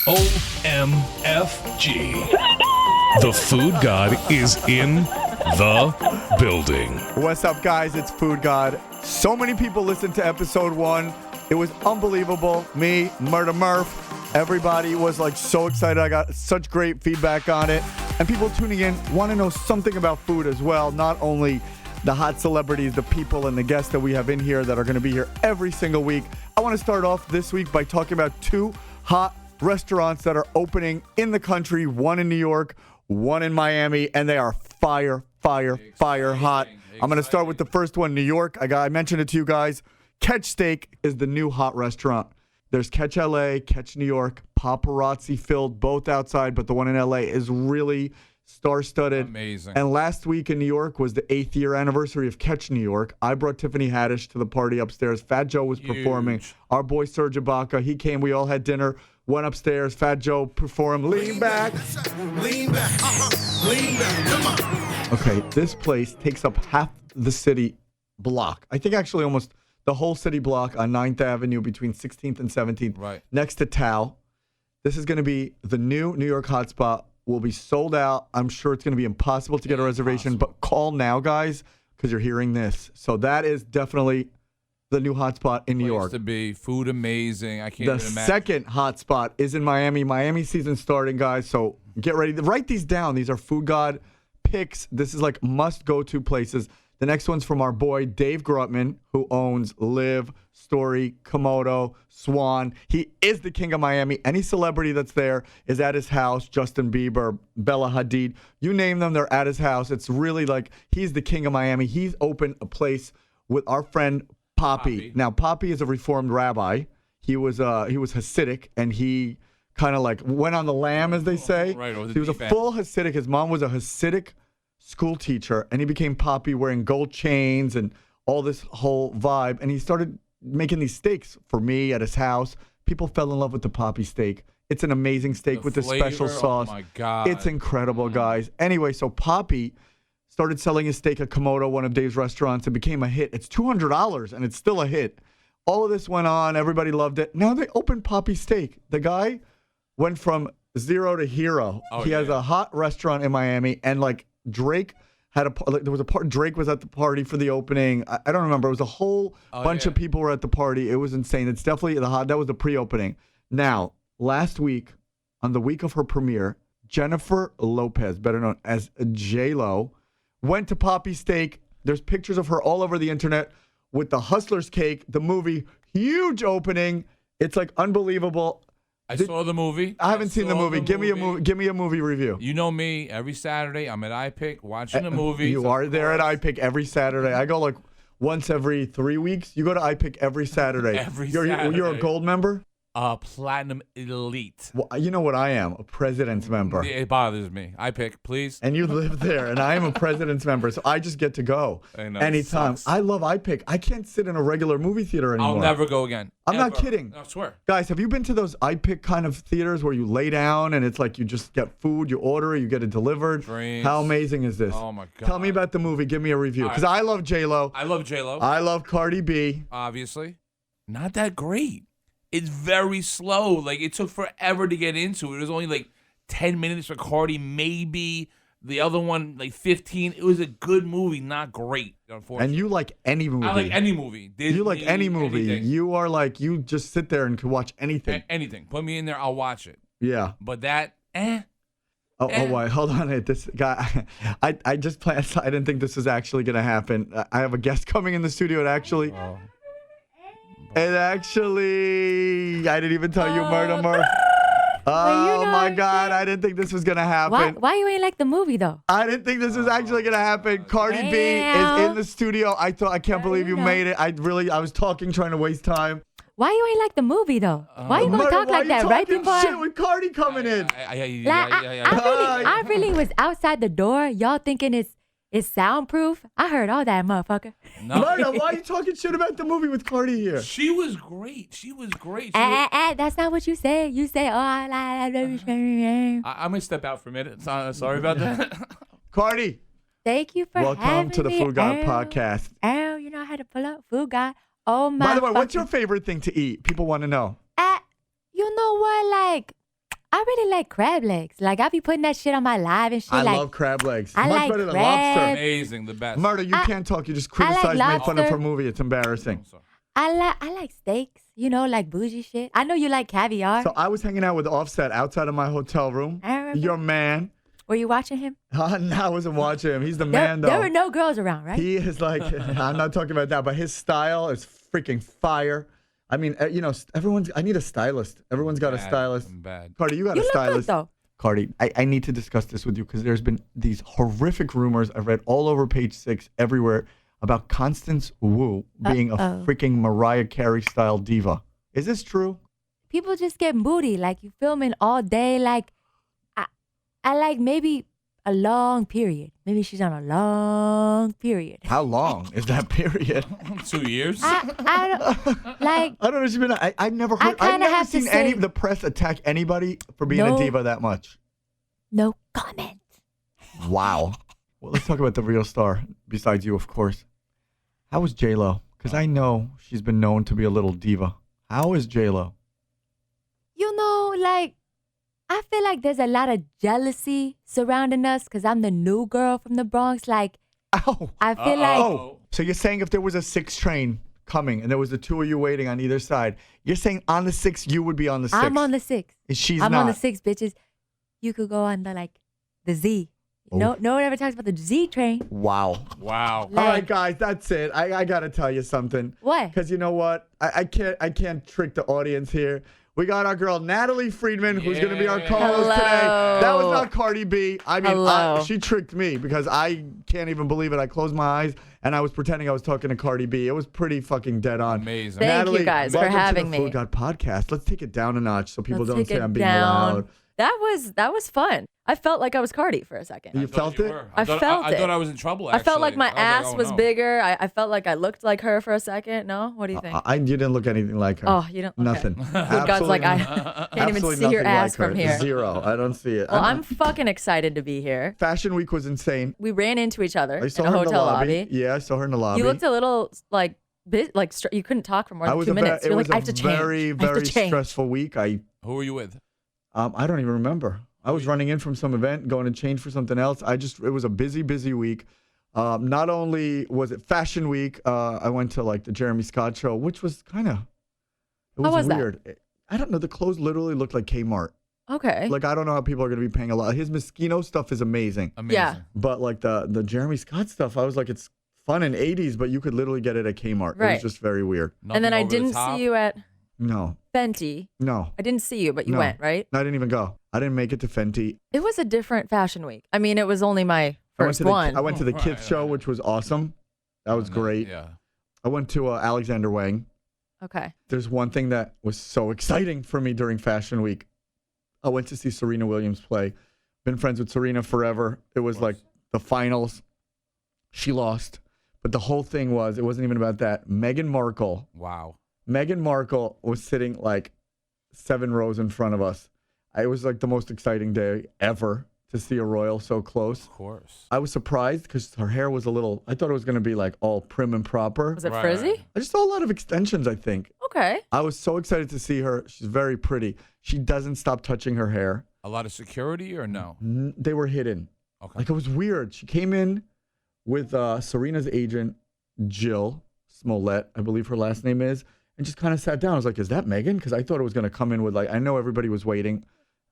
OMFG. The Food God is in the building. What's up, guys? It's Foodgod. So many people listened to episode 1. It was unbelievable. Me, Murder Murph, everybody was like so excited. I got such great feedback on it. And people tuning in want to know something about food as well. Not only the hot celebrities, the people and the guests that we have in here that are going to be here every single week. I want to start off this week by talking about 2 hot restaurants that are opening in the country. One in New York, one in Miami, and they are fire hot. I'm going to start with the first one, New York. I mentioned it to you guys. Catch Steak is the new hot restaurant. There's Catch LA, Catch New York, paparazzi filled, both outside, but the one in LA is really star-studded. Amazing. And last week in New York was the 8th year anniversary of Catch New York. I brought Tiffany Haddish to the party upstairs. Fat Joe was performing. Our boy Serge Ibaka, he came. We all had dinner. Went upstairs. Fat Joe performed. Lean back. Lean back. Lean back. Come on. Okay, this place takes up half the city block. I think actually almost the whole city block on 9th Avenue between 16th and 17th. Right. Next to Tao. This is going to be the new New York hotspot. Will be sold out. I'm sure it's going to be impossible to get a reservation, but call now, guys, because you're hearing this. So that is definitely the new hotspot in New York. To be food amazing. I can't even imagine. The second hotspot is in Miami. Miami season starting, guys. So get ready to write these down. These are Foodgod picks. This is like must go to places. The next one's from our boy Dave Grutman, who owns Live, Story, Komodo, Swan. He is the king of Miami. Any celebrity that's there is at his house. Justin Bieber, Bella Hadid, you name them, they're at his house. It's really like he's the king of Miami. He's opened a place with our friend Poppy. Now, Poppy is a reformed rabbi. He was Hasidic, and he kind of like went on the lam, as they say. Right, he was a full Hasidic. His mom was a Hasidic school teacher, and he became Poppy wearing gold chains and all this whole vibe. And he started making these steaks for me at his house. People fell in love with the Poppy steak. It's an amazing steak with this special sauce. Oh my God. It's incredible, guys. Anyway, so Poppy started selling his steak at Komodo, one of Dave's restaurants, and became a hit. It's $200, and it's still a hit. All of this went on. Everybody loved it. Now they opened Poppy Steak. The guy went from zero to hero. He has a hot restaurant in Miami, and like Drake had there was a part. Drake was at the party for the opening. I don't remember. It was a whole bunch of people were at the party. It was insane. It's definitely that was the pre-opening. Now, last week, on the week of her premiere, Jennifer Lopez, better known as J-Lo, went to Poppy Steak. There's pictures of her all over the internet with the Hustler's Cake, the movie. Huge opening. It's like unbelievable. I saw the movie. I haven't seen the movie. Give me a movie. Give me a movie review. You know me. Every Saturday, I'm at iPick watching the movie. You are there at iPick every Saturday. I go like once every 3 weeks. You go to iPick every Saturday. Saturday. You're a gold member? Platinum Elite. Well, you know what I am? A President's member. It bothers me. iPick, please. And you live there, and I am a President's member, so I just get to go anytime. I love iPick. I can't sit in a regular movie theater anymore. I'll never go again. I'm not kidding. I swear. Guys, have you been to those iPick kind of theaters where you lay down and it's like you just get food, you order it, you get it delivered? Dreams. How amazing is this? Oh, my God. Tell me about the movie. Give me a review. Because I love J-Lo. I love J-Lo. I love Cardi B. Obviously. Not that great. It's very slow. Like, it took forever to get into it. It was only like 10 minutes for Cardi, maybe. The other one, like 15. It was a good movie, not great, unfortunately. And you like any movie. I like any movie. Disney, you like any movie. Anything. You are like, you just sit there and can watch anything. Anything. Put me in there, I'll watch it. Yeah. But that, Oh, wait, hold on. This guy, I just planned. I didn't think this was actually going to happen. I have a guest coming in the studio. I didn't even tell you, Murder Murph. Oh, my God. I didn't think this was going to happen. Why you ain't like the movie, though? I didn't think this was actually going to happen. Cardi B is in the studio. I can't believe you made it. I was talking, trying to waste time. Why you ain't like the movie, though? Why you gonna talk like that right before? Shit with Cardi coming in. I really was outside the door. Y'all thinking it's soundproof? I heard all that, motherfucker. No. Murder, why are you talking shit about the movie with Cardi here? She was great. That's not what you say. You say, I'm going to step out for a minute. Sorry about that. Cardi. Thank you for Welcome to the Foodgod podcast. You know how to pull up Foodgod. Oh, my. By the way, what's your favorite thing to eat? People want to know. You know what? Like, I really like crab legs. Like, I be putting that shit on my live and shit. I like, love crab legs. I Much like better than crab. lobster. Amazing, the best. Murder, you can't talk. You just I like criticized, made fun of lobster. her movie. It's embarrassing. I like steaks. You know, like bougie shit. I know you like caviar. So I was hanging out with Offset outside of my hotel room. I remember. Your man. Were you watching him? No, I wasn't watching him. He's the man, though. There were no girls around, right? He is like, I'm not talking about that, but his style is freaking fire. I mean, you know, I need a stylist. Everyone's got a stylist. I'm bad. Cardi, you got You a look good, stylist. though. Cardi, I need to discuss this with you because there's been these horrific rumors I've read all over Page 6 everywhere about Constance Wu being a freaking Mariah Carey style diva. Is this true? People just get moody. Like, you filming all day. Like, I like maybe a long period.Maybe she's on a long period. How long is that period? 2 years? I don't like. I don't know. She's been. I've never heard. I've kinda never have to seen any say- of the press attack anybody for being a No. diva that much. No comment. Wow. Well, let's talk about the real star. Besides you, of course. How is J-Lo? Because I know she's been known to be a little diva. How is J-Lo? You know, like, I feel like there's a lot of jealousy surrounding us because I'm the new girl from the Bronx. Like, Ow. I feel like Oh, so you're saying if there was a 6 train coming and there was the 2 of you waiting on either side, you're saying on the 6 you would be on the 6? I'm on the 6. She's I'm not. on the 6, bitches. You could go on the Z. No one ever talks about the Z train. Wow. Wow. All right, guys, that's it. I got to tell you something. What? Because you know what? I can't trick the audience here. We got our girl Natalie Friedman, who's going to be our co-host today. That was not Cardi B. I mean, she tricked me because I can't even believe it. I closed my eyes and I was pretending I was talking to Cardi B. It was pretty fucking dead on. Amazing. Thank Natalie, you guys for welcome having to the me. Foodgod podcast. Let's take it down a notch so people Let's don't take say it I'm being down. loud. That was fun. I felt like I was Cardi for a second. You felt it? I felt I it. thought I was in trouble, I actually. felt like my ass oh, was no. bigger. I felt like I looked like her for a second. No? What do you think? You didn't look anything like her. Oh, you don't? Okay. Nothing. Foodgod's like, I can't even Absolutely see your nothing ass like from her. here. Zero. I don't see it. Well, I'm fucking excited to be here. Fashion Week was insane. We ran into each other I saw in a her hotel in the lobby. lobby. Yeah, I saw her in the lobby. You looked a little like you couldn't talk for more than 2 minutes. It You're was like, I have to a change. very, I have very to change. stressful week. Who were you with? I don't even remember. I was running in from some event, going to change for something else. It was a busy, busy week. Not only was it Fashion Week, I went to like the Jeremy Scott show, which was kind of, How was that? weird. I don't know. The clothes literally looked like Kmart. Okay. Like, I don't know how people are going to be paying a lot. His Moschino stuff is amazing. Amazing. Yeah. But like the Jeremy Scott stuff, I was like, it's fun in 80s, but you could literally get it at Kmart. It Right. was just very weird. And then Nothing I over the didn't top? see you at No, Fenty. no. I didn't see you, but you No. went, right? I didn't even go. I didn't make it to Fenty. It was a different fashion week. I mean, it was only my first one. I went to the Right, kids show, right. which was awesome. That was great. Yeah. I went to Alexander Wang. Okay. There's one thing that was so exciting for me during Fashion Week. I went to see Serena Williams play. Been friends with Serena forever. It was like the finals. She lost. But the whole thing was, it wasn't even about that. Meghan Markle was sitting like 7 rows in front of us. It was like the most exciting day ever to see a royal so close. Of course. I was surprised because her hair was I thought it was going to be like all prim and proper. Was it Right, frizzy? right. I just saw a lot of extensions, I think. Okay. I was so excited to see her. She's very pretty. She doesn't stop touching her hair. A lot of security or no? They were hidden. Okay. Like, it was weird. She came in with Serena's agent, Jill Smollett, I believe her last name is, and just kind of sat down. I was like, is that Meghan? Because I thought it was going to come in with I know everybody was waiting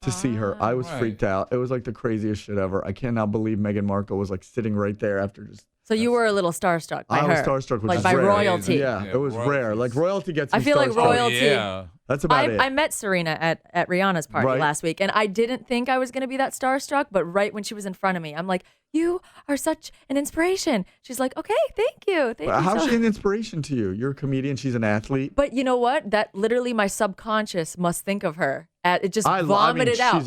to see her. I was Right. freaked out. It was like the craziest shit ever. I cannot believe Meghan Markle was like sitting right there after just. So you were a little starstruck by I her. was starstruck, which like is by rare. royalty. Yeah, it was rare. Like, royalty gets me I feel like starstruck. royalty. Yeah. That's about it. I met Serena at Rihanna's party Right. last week, and I didn't think I was going to be that starstruck, but right when she was in front of me, I'm like, you are such an inspiration. She's like, okay, thank you. Thank you How's so she an inspiration to you? You're a comedian. She's an athlete. But you know what? That literally my subconscious must think of her. It just vomited out.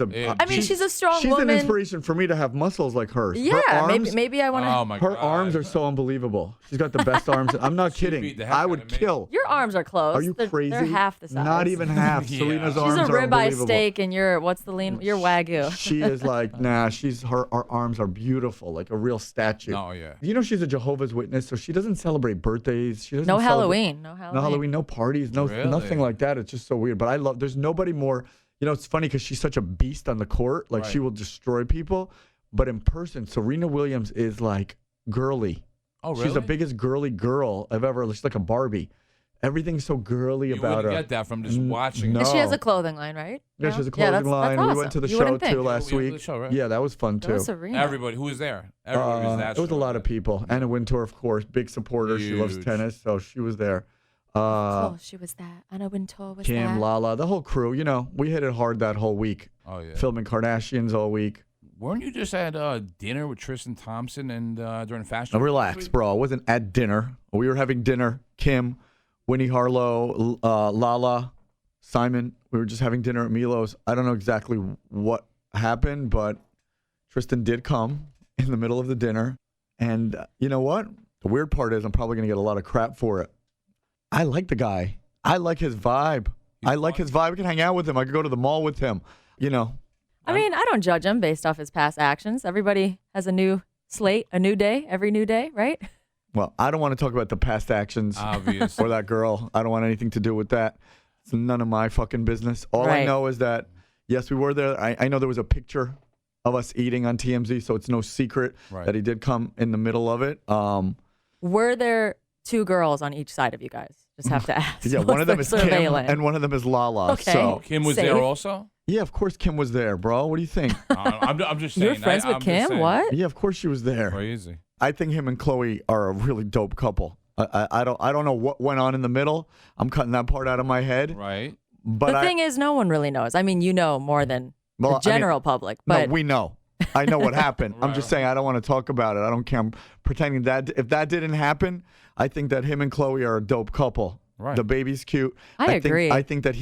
She's a strong she's woman. An inspiration for me to have muscles like hers. Yeah, her arms, maybe I want to. Oh my her God. arms are so unbelievable. She's got the best arms. I'm not She'd kidding. beat the heck I out would of me. kill. Your arms are close. Are you crazy? They're half the size. Not even half. Yeah. Serena's She's arms She's a are ribeye unbelievable. steak, and you're wagyu. She is like, nah. Her arms are beautiful, like a real statue. Oh, yeah. You know, she's a Jehovah's Witness, so she doesn't celebrate birthdays. She doesn't No celebrate- Halloween. No Halloween. No Halloween, no parties, Really? nothing like that. It's just so weird. But there's nobody more it's funny because she's such a beast on the court. Like, she will destroy people. But in person, Serena Williams is like girly. Oh, really? She's the biggest girly girl I've ever. She's like a Barbie. Everything's so girly about her. You get that from just watching. No. And she has a clothing line, right? Yeah, she has a clothing line. That's awesome. We went to the You show wouldn't too think. last We went to week. the show, right? Yeah, that was fun too. That was Serena. Everybody who was there. Everybody was that It was a lot of people. Anna Wintour, of course, big supporter. She loves Huge. tennis, so she was there. Oh, she was that. Anna Wintour was Kim, that. Lala, the whole crew. We hit it hard that whole week. Oh, yeah. Filming Kardashians all week. Weren't you just at dinner with Tristen Thompson and during Fashion Now, Week relax, this week? bro. I wasn't at dinner. We were having dinner. Kim, Winnie Harlow, Lala, Simon. We were just having dinner at Milo's. I don't know exactly what happened, but Tristen did come in the middle of the dinner. And you know what? The weird part is I'm probably going to get a lot of crap for it. I like the guy. I like his vibe. I like his vibe. I can hang out with him. I could go to the mall with him. I mean, I don't judge him based off his past actions. Everybody has a new slate, a new day, every new day, right? Well, I don't want to talk about the past actions Obvious. or that girl. I don't want anything to do with that. It's none of my fucking business. All I Right. know is that, yes, we were there. I know there was a picture of us eating on TMZ, so it's no secret that he did come in the middle of it. Were there two girls on each side of you guys? Just have to ask. Yeah, Was one of them there is Kim surveillance? and one of them is Lala. Okay. So, Kim was Safe. there also? yeah, of course Kim was there, bro. What do you think? I'm just saying. You were friends with I'm just Kim? saying. What? Yeah, of course she was there. Crazy. I think him and Chloe are a really dope couple. I don't know what went on in the middle. I'm cutting that part out of my head. Right. But The thing is, no one really knows. I mean, you know more than Well, the general public, but no, we know. I know what happened. I'm just saying I don't want to talk about it. I don't care. I'm pretending that if that didn't happen, I think that him and Chloe are a dope couple. Right. The baby's cute. I agree. I think that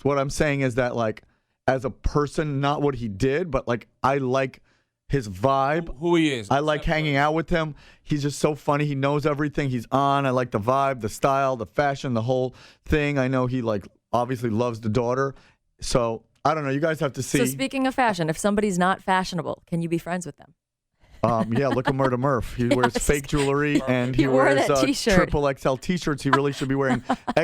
what I'm saying is that, like, as a person, not what he did, but like I like his vibe. Who he is. I like hanging out with him. He's just so funny. He knows everything. He's on. I like the vibe, the style, the fashion, the whole thing. I know he obviously loves the daughter. So I don't know. You guys have to see. So speaking of fashion, if somebody's not fashionable, can you be friends with them? Yeah, look at Murda Murph. He wears fake jewelry and He wore wears that t-shirt. triple XL t-shirts. He really should be wearing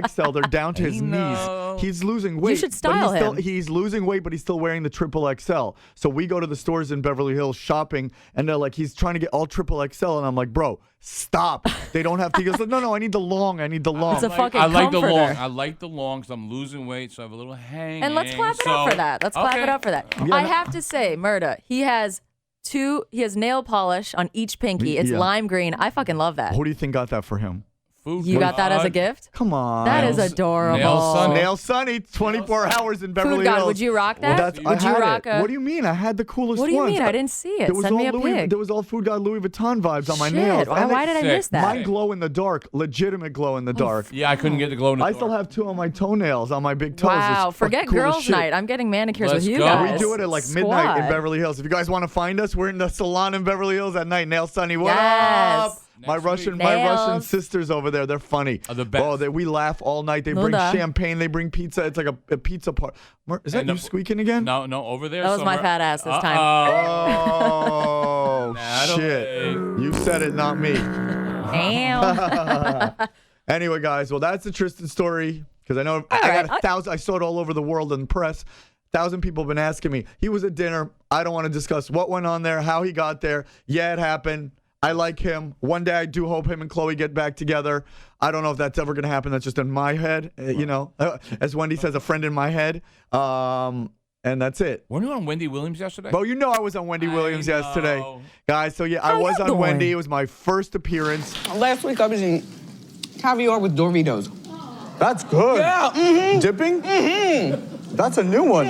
XL. They're down to his know. knees. He's losing weight. should but style him. He's losing weight, but he's still wearing the triple XL. So we go to the stores in Beverly Hills shopping, and they're like, he's trying to get all triple XL, and I'm like, bro, stop. They don't have to. He goes, no, I need the long. I need the long. It's a fucking I like the comforter. long. I like the long because I'm losing weight, so I have a little hang. And let's clap it up for that. Let's clap it up for that. Yeah, I no- have to say, Murda, he has nail polish on each pinky. It's Yeah. lime green. I fucking love that. Who do you think got that for him? Food You got that as a gift? Come on. That is Nails- adorable. Nail Sunny. Nail Sunny, 24 hours in Beverly Foodgod, Hills. would you rock Well, that? that's, Would I you had rock it. What do you mean? I had the coolest What do you ones. mean? I didn't see it. There was Send me all a Louis, pic. there was all Foodgod Louis Vuitton vibes on my Shit, nails. why And did I miss that? Mine glow in the dark, legitimate glow in the dark. Yeah, I couldn't get the glow in the I dark. still have 2 on my toenails, on my big toes. Wow, It's forget fucking cool as girls' shit. night. I'm getting manicures Let's with you go. guys. We do it at like midnight in Squad. Beverly Hills. If you guys want to find us, we're in the salon in Beverly Hills at night. Nail Sunny, what Yes. up? My Next Russian, week. my Russian Nails. sisters over there, they're funny. Are the best. Oh, we laugh all night. They bring Nuda. champagne. They bring pizza. It's like a pizza part. Is that And you the- squeaking again? No, over there. That was my somewhere. fat ass this time. Oh, Natalie. shit. You said it, not me. Damn. Anyway, guys, well, that's the Tristen story. Because I know I right. got 1,000. I saw it all over the world in the press. 1,000 people have been asking me. He was at dinner. I don't want to discuss what went on there, how he got there. Yeah, it happened. I like him. One day I do hope him and Chloe get back together. I don't know if that's ever going to happen. That's just in my head. You know, as Wendy says, a friend in my head. And that's it. Weren't you on Wendy Williams yesterday? Well, you know I was on Wendy Williams yesterday. know. Guys, so yeah, I How was you on doing? Wendy. It was my first appearance. Last week I was in caviar with Doritos. That's good. Yeah, Dipping? That's a new one.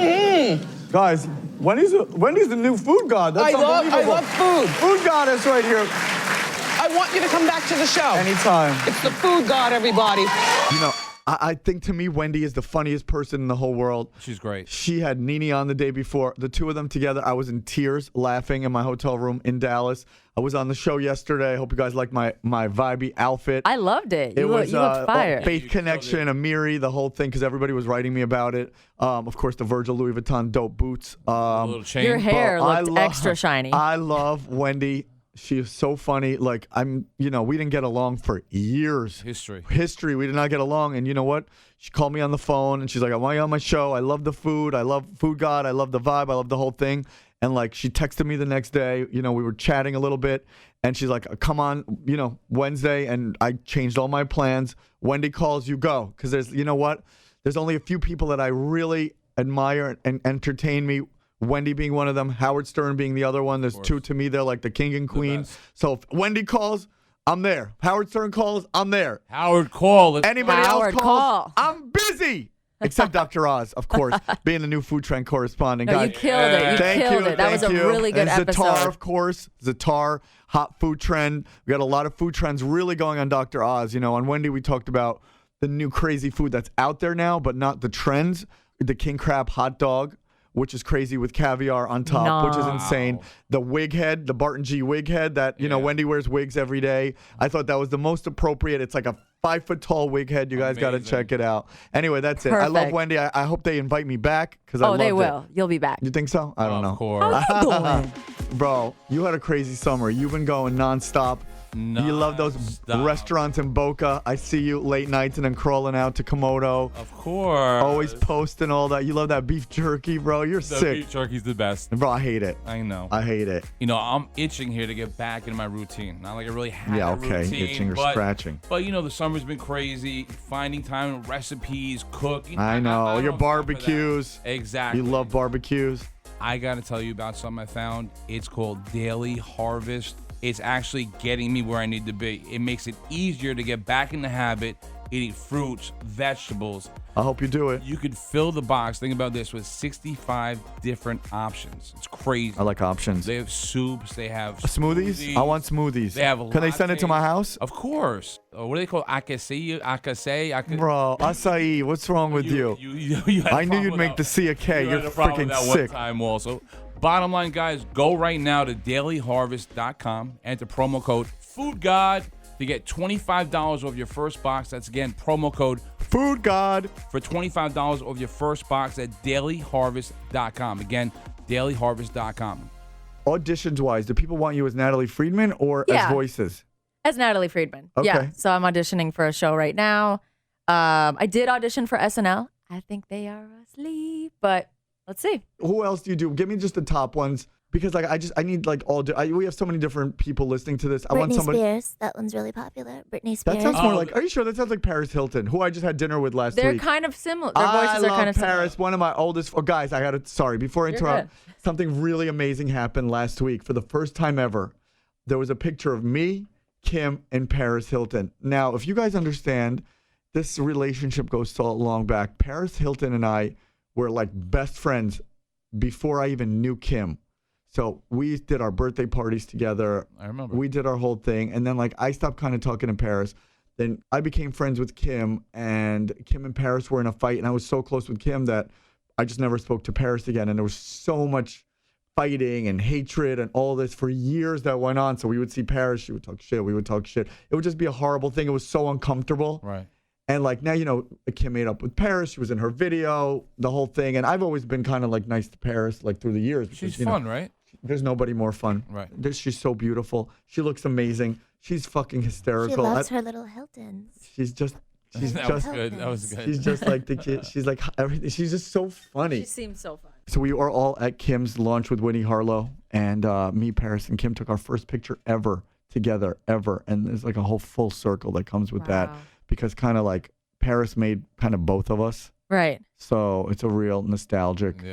Guys, Wendy's the new food god. That's I unbelievable. love food. Food goddess right here. I want you to come back to the show. Anytime. It's the food god, everybody. You know, I think to me, Wendy is the funniest person in the whole world. She's great. She had Nene on the day before. The two of them together, I was in tears laughing in my hotel room in Dallas. I was on the show yesterday. I hope you guys like my vibey outfit. I loved it. You was looked fire. Faith Connection, Amiri, the whole thing, because everybody was writing me about it. Of course, the Virgil Louis Vuitton dope boots. A little chain. Your hair But I looked love- extra shiny. I love Wendy. She is so funny. Like, we didn't get along for years. History. We did not get along. And you know what? She called me on the phone and she's like, I want you on my show. I love the food. I love Foodgod. I love the vibe. I love the whole thing. And like, she texted me the next day. We were chatting a little bit and she's like, come on, Wednesday. And I changed all my plans. Wendy calls, you go. Because there's only a few people that I really admire and entertain me. Wendy being one of them, Howard Stern being the other one. There's two to me. They're like the king and queen. So if Wendy calls, I'm there. Howard Stern calls, I'm there. Howard, call. Anybody Howard, else calls, call. I'm busy. Except Dr. Oz, of course, being the new food trend correspondent. No, Guys, you killed it. Thank you. That was a really good and episode. Zatar, of course. Zatar, hot food trend. We got a lot of food trends really going on Dr. Oz. On Wendy, we talked about the new crazy food that's out there now, but not the trends. The king crab hot dog, which is crazy with caviar on top, which is insane. The wig head, the Barton G wig head that, Wendy wears wigs every day. I thought that was the most appropriate. It's like a 5 foot tall wig head. You guys got to check it out. Anyway, that's it. I love Wendy. I hope they invite me back because I loved it. Oh, they will. You'll be back. You think so? I don't know. Of course. How you doing? Bro, you had a crazy summer. You've been going nonstop. You love those restaurants in Boca. I see you late nights and then crawling out to Komodo. Of course. Always posting all that. You love that beef jerky, bro. You're sick. Beef jerky's the best. Bro, I hate it. I know. I hate it. I'm itching here to get back in my routine. Not like I really had a routine. Itching or scratching. But, the summer's been crazy. Finding time, recipes, cook. I know. Your barbecues. Exactly. You love barbecues. I got to tell you about something I found. It's called Daily Harvest. It's actually getting me where I need to be. It makes it easier to get back in the habit, eating fruits, vegetables. I hope you do it. You could fill the box, think about this, with 65 different options. It's crazy. I like options. They have soups. They have smoothies. I want smoothies. They have Can they send it to my house? Of course. What do they call acai? Bro, acai. What's wrong with you? I knew you'd make the C a K. You're freaking sick. One time also. Bottom line, guys, go right now to dailyharvest.com. Enter promo code Foodgod to get $25 off your first box. That's, again, promo code Foodgod for $25 off your first box at dailyharvest.com. Again, dailyharvest.com. Auditions-wise, do people want you as Natalie Friedman or as voices? As Natalie Friedman. Okay. Yeah, so I'm auditioning for a show right now. I did audition for SNL. I think they are asleep, but let's see. Who else do you do? Give me just the top ones because I need like we have so many different people listening to this. I want somebody. Spears. That one's really popular. Britney Spears. That sounds more like. Are you sure that sounds like Paris Hilton, who I just had dinner with last week? They're kind of similar. Their voices are kind of similar. Paris. One of my oldest. Oh, guys, sorry, before I interrupt. Something really amazing happened last week. For the first time ever, there was a picture of me, Kim, and Paris Hilton. Now, if you guys understand, this relationship goes so long back. Paris Hilton and I were like best friends before I even knew Kim. So we did our birthday parties together. I remember. We did our whole thing. And then like I stopped kind of talking to Paris. Then I became friends with Kim, and Kim and Paris were in a fight. And I was so close with Kim that I just never spoke to Paris again. And there was so much fighting and hatred and all this for years that went on. So we would see Paris, she would talk shit, we would talk shit. It would just be a horrible thing. It was so uncomfortable. Right. And like now, Kim made up with Paris. She was in her video, the whole thing. And I've always been kind of like nice to Paris, like through the years. Because, she's fun, right? There's nobody more fun. Right. She's so beautiful. She looks amazing. She's fucking hysterical. She loves her little Hiltons. She's just. That was good. That was good. She's just like the kid. She's like everything. She's just so funny. She seems so fun. So we were all at Kim's launch with Winnie Harlow, and me, Paris, and Kim took our first picture ever together, ever. And there's like a whole full circle that comes with that, because kind of like Paris made kind of both of us. Right. So it's a real nostalgic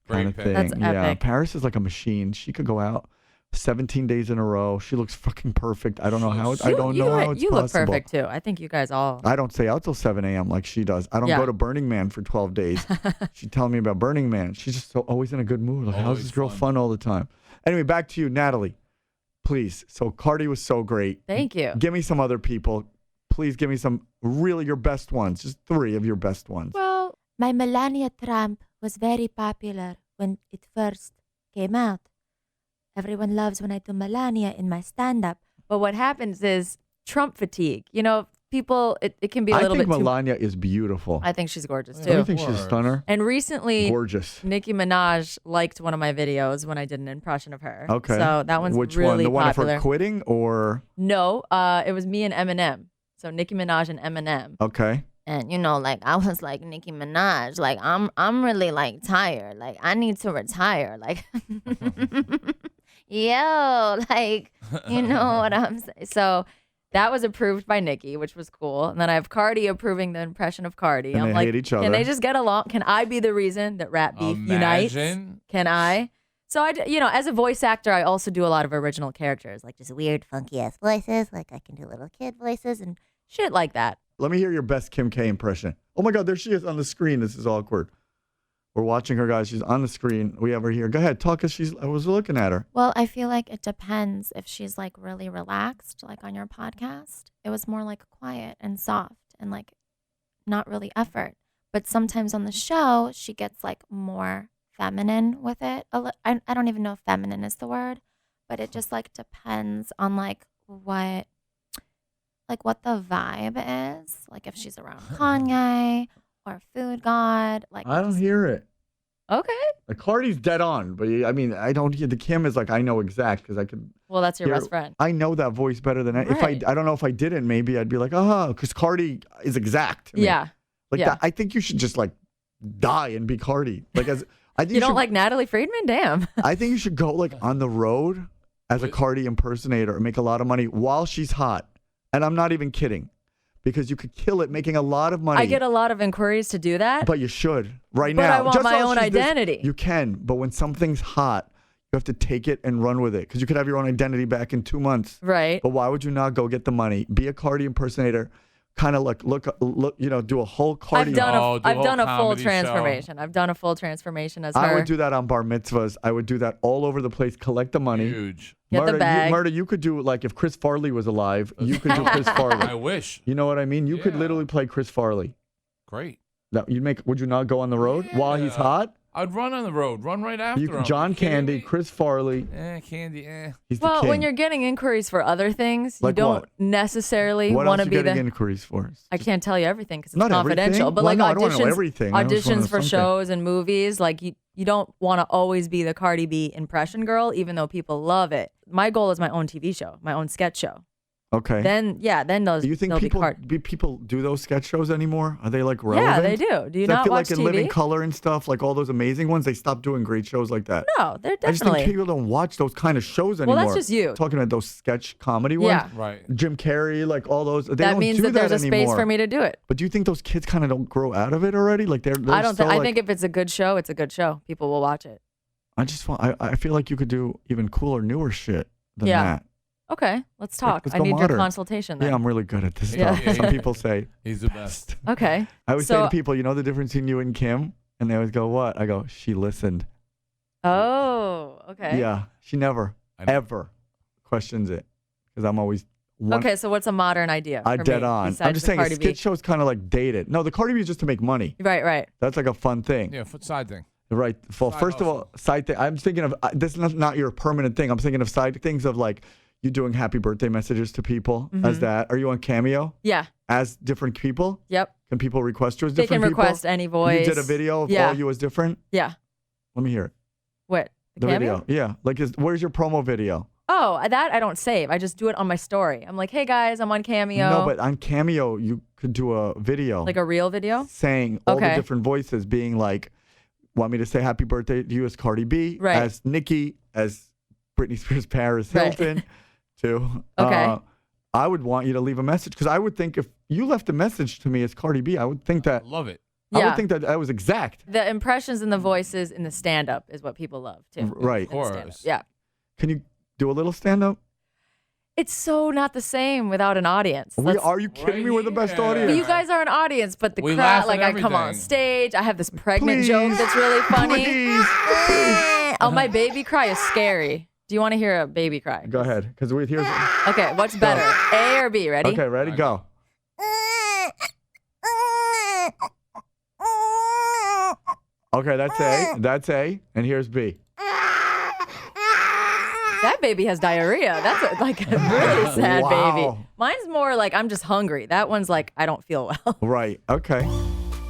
kind of thing. That's epic. Paris is like a machine. She could go out 17 days in a row. She looks fucking perfect. I don't know how. I don't know how it's you possible. look perfect too. I think you guys all. I don't stay out till 7 a.m. like she does. I don't go to Burning Man for 12 days. She's telling me about Burning Man. She's just always in a good mood. Like, how's this girl fun all the time? Anyway, back to you, Natalie. Please. So Cardi was so great. Thank you. Give me some other people. Please give me some really your best ones. Just 3 of your best ones. Well, my Melania Trump was very popular when it first came out. Everyone loves when I do Melania in my stand-up. But what happens is Trump fatigue. people, it can be a I little think bit Melania is beautiful. I think she's gorgeous Don't you too. think she's a stunner? And recently, Gorgeous. Nicki Minaj liked one of my videos when I did an impression of her. Okay. So that one's Which really one? The one of popular. her quitting or? No, it was me and Eminem. So Nicki Minaj and Eminem. Okay. And like I was like Nicki Minaj, like I'm really like tired, like I need to retire, like yo, like you know what I'm saying. So that was approved by Nicki, which was cool. And then I have Cardi approving the impression of Cardi. And I'm they like, hate each other. can they just get along? Can I be the reason that rap beef unites? Can I? So as a voice actor, I also do a lot of original characters, like just weird, funky ass voices. Like I can do little kid voices and shit like that. Let me hear your best Kim K impression. Oh my God, there she is on the screen. This is awkward. We're watching her, guys. She's on the screen. We have her here. Go ahead, talk. Cause I was looking at her. Well, I feel like it depends if she's like really relaxed, like on your podcast. It was more like quiet and soft and like not really effort. But sometimes on the show, she gets like more feminine with it. I don't even know if feminine is the word, but it just like depends on like what the vibe is. Like if she's around Kanye or Foodgod. Like I don't hear it. Okay. Like Cardi's dead on, but I mean, I don't hear the Kim is like I know exact because I could. Well, that's your hear, best friend. I know that voice better than if Right. I don't know if I didn't, maybe I'd be like, because Cardi is exact. to me. Yeah. Like yeah. that, I think you should just like die and be Cardi. Like as I think You don't should, like Natalie Friedman? Damn. I think you should go like on the road as a Cardi impersonator and make a lot of money while she's hot. And I'm not even kidding. Because you could kill it making a lot of money. I get a lot of inquiries to do that. But you should right But now. I want Just my while own she's this- identity. you can, but when something's hot, you have to take it and run with it. Because you could have your own identity back in 2 months. Right. But why would you not go get the money? Be a Cardi impersonator. Kind of like look, do a whole Cardi. I've done Oh, do a I've whole done a full comedy show. transformation. I've done a full transformation as her. I would do that on bar mitzvahs. I would do that all over the place. Collect the money. Huge. Get the bag. You could do like if Chris Farley was alive, you could do Chris I Farley. wish. You know what I mean? You could Yeah. literally play Chris Farley. Great. Now, would you not go on the road while he's Yeah. hot? I'd run on the road. Run right after him. John You kidding Candy, me? Chris Farley. Candy, He's the Well, king. when you're getting inquiries for other things, you Like don't what? necessarily what want else to you be getting the. inquiries for? I can't tell you everything because it's Not confidential. everything? But Well, like no, I don't wanna know auditions, everything. I just wanna know auditions for something. shows and movies, like you don't want to always be the Cardi B impression girl, even though people love it. My goal is my own TV show, my own sketch show. Okay. Then do you think they'll people do those sketch shows anymore? Are they like Yeah, relevant? they do. Do you 'Cause I not feel watch like in TV? Living Color and stuff, like all those amazing ones, they stopped doing great shows like that. No, they're I just think definitely. people don't watch those kind of shows Well, anymore. that's just you. Talking about those sketch comedy ones. Yeah. Right. Jim Carrey, like all those. They That don't means do that there's a space anymore. for me to do it. But do you think those kids kind of don't grow out of it already? Like they're I don't so, think. I like, think if it's a good show, it's a good show. People will watch it. I feel like you could do even cooler, newer shit than Yeah. that. Okay, let's talk. Let's I go need modern. your consultation then. Yeah, I'm really good at this Yeah. stuff. Yeah, Some yeah. people say. He's the best. Okay. I always say So- to people, you know the difference between you and Kim? And they always go, what? I go, she listened. Oh, okay. Yeah, she never, I know. ever questions it. Because I'm always Okay, so what's a modern idea? I for dead me, on. I'm besides just the saying a Cardi B? skit show is kind of like dated. No, the Cardi B is just to make money. Right. That's like a fun thing. Yeah, foot side thing. Right. Well, Side first of all, side thing. I'm thinking of this is not your permanent thing. I'm thinking of side things of like you doing happy birthday messages to people as that. Are you on Cameo Yeah. as different people? Yep. Can people request you as They different can people? request any voice. You did a video of Yeah. all you as different? Yeah. Let me hear it. What? The Cameo? video. Yeah. Like, where's your promo video? Oh, that I don't save. I just do it on my story. I'm like, hey guys, I'm on Cameo. No, but on Cameo, you could do a video. Like a real video? saying all the Okay. different voices, being like, want me to say happy birthday to you as Cardi B, Right. as Nicki, as Britney Spears, Paris Right. Hilton, too. Okay. I would want you to leave a message because I would think if you left a message to me as Cardi B, I would think that Love it. I Yeah. would think that was exact. The impressions and the voices in the stand up is what people love too. Right. Of In the stand-up. course. Yeah. Can you do a little stand up? It's so not the same without an audience. Are you kidding me? We're the best here. audience. But you guys are an audience, but the We crowd, laugh at like I come on everything. stage, I have this pregnant Please. joke that's really funny. Please. Oh, my baby cry is scary. Do you want to hear a baby cry? Go ahead, because here's. Okay, what's better, A or B? Ready? Okay, ready, go. Okay, that's A. That's A, and here's B. That baby has diarrhea. That's like a really sad Wow. baby. Mine's more like I'm just hungry. That one's like I don't feel well. Right. Okay.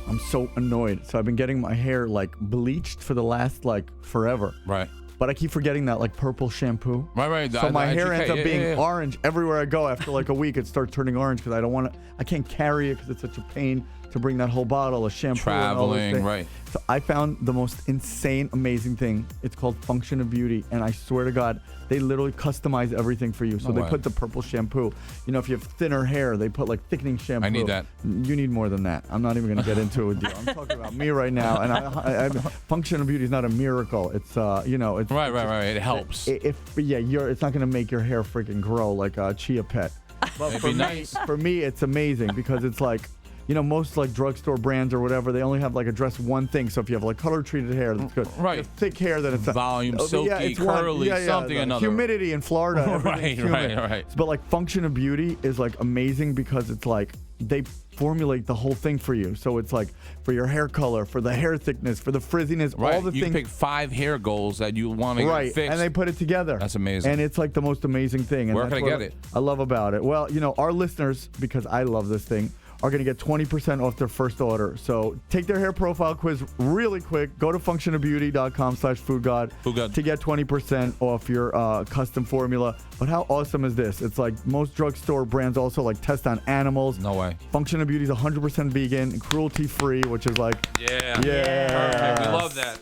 I'm so annoyed. So I've been getting my hair like bleached for the last like forever. Right. But I keep forgetting that like purple shampoo. Right. So my hair ends up being yeah. orange everywhere I go. After like a week, it starts turning orange because I can't carry it because it's such a pain to bring that whole bottle of shampoo. Traveling, and all right. So I found the most insane, amazing thing. It's called Function of Beauty. And I swear to God, they literally customize everything for you. So No they way. put the purple shampoo. You know, if you have thinner hair, they put like thickening shampoo. I need that. You need more than that. I'm not even going to get into it with you. I'm talking about me right now. And Function of Beauty is not a miracle. It's, it's Right. It helps. it's not going to make your hair freaking grow like a chia pet. But It'd be nice. for me, it's amazing because it's like, most like drugstore brands or whatever, they only have like address one thing. So if you have like color treated hair, that's good. Right. If thick hair, then it's Volume, silky, it's curly, something the another. Humidity in Florida. everything's humid. Right. But like Function of Beauty is like amazing because it's like they formulate the whole thing for you. So it's like for your hair color, for the hair thickness, for the frizziness, Right. all the you things. pick 5 hair goals that you want to Right, get fixed. and they put it together. That's amazing. And it's like the most amazing thing. And Where that's can I what get it? I love about it. Well, our listeners, because I love this thing, are going to get 20% off their first order. So take their hair profile quiz really quick. Go to functionofbeauty.com/foodgod Foodgod. to get 20% off your custom formula. But how awesome is this? It's like most drugstore brands also like test on animals. No way. Function of Beauty is 100% vegan and cruelty-free, which is like, Yeah. yeah. Perfect. We love that.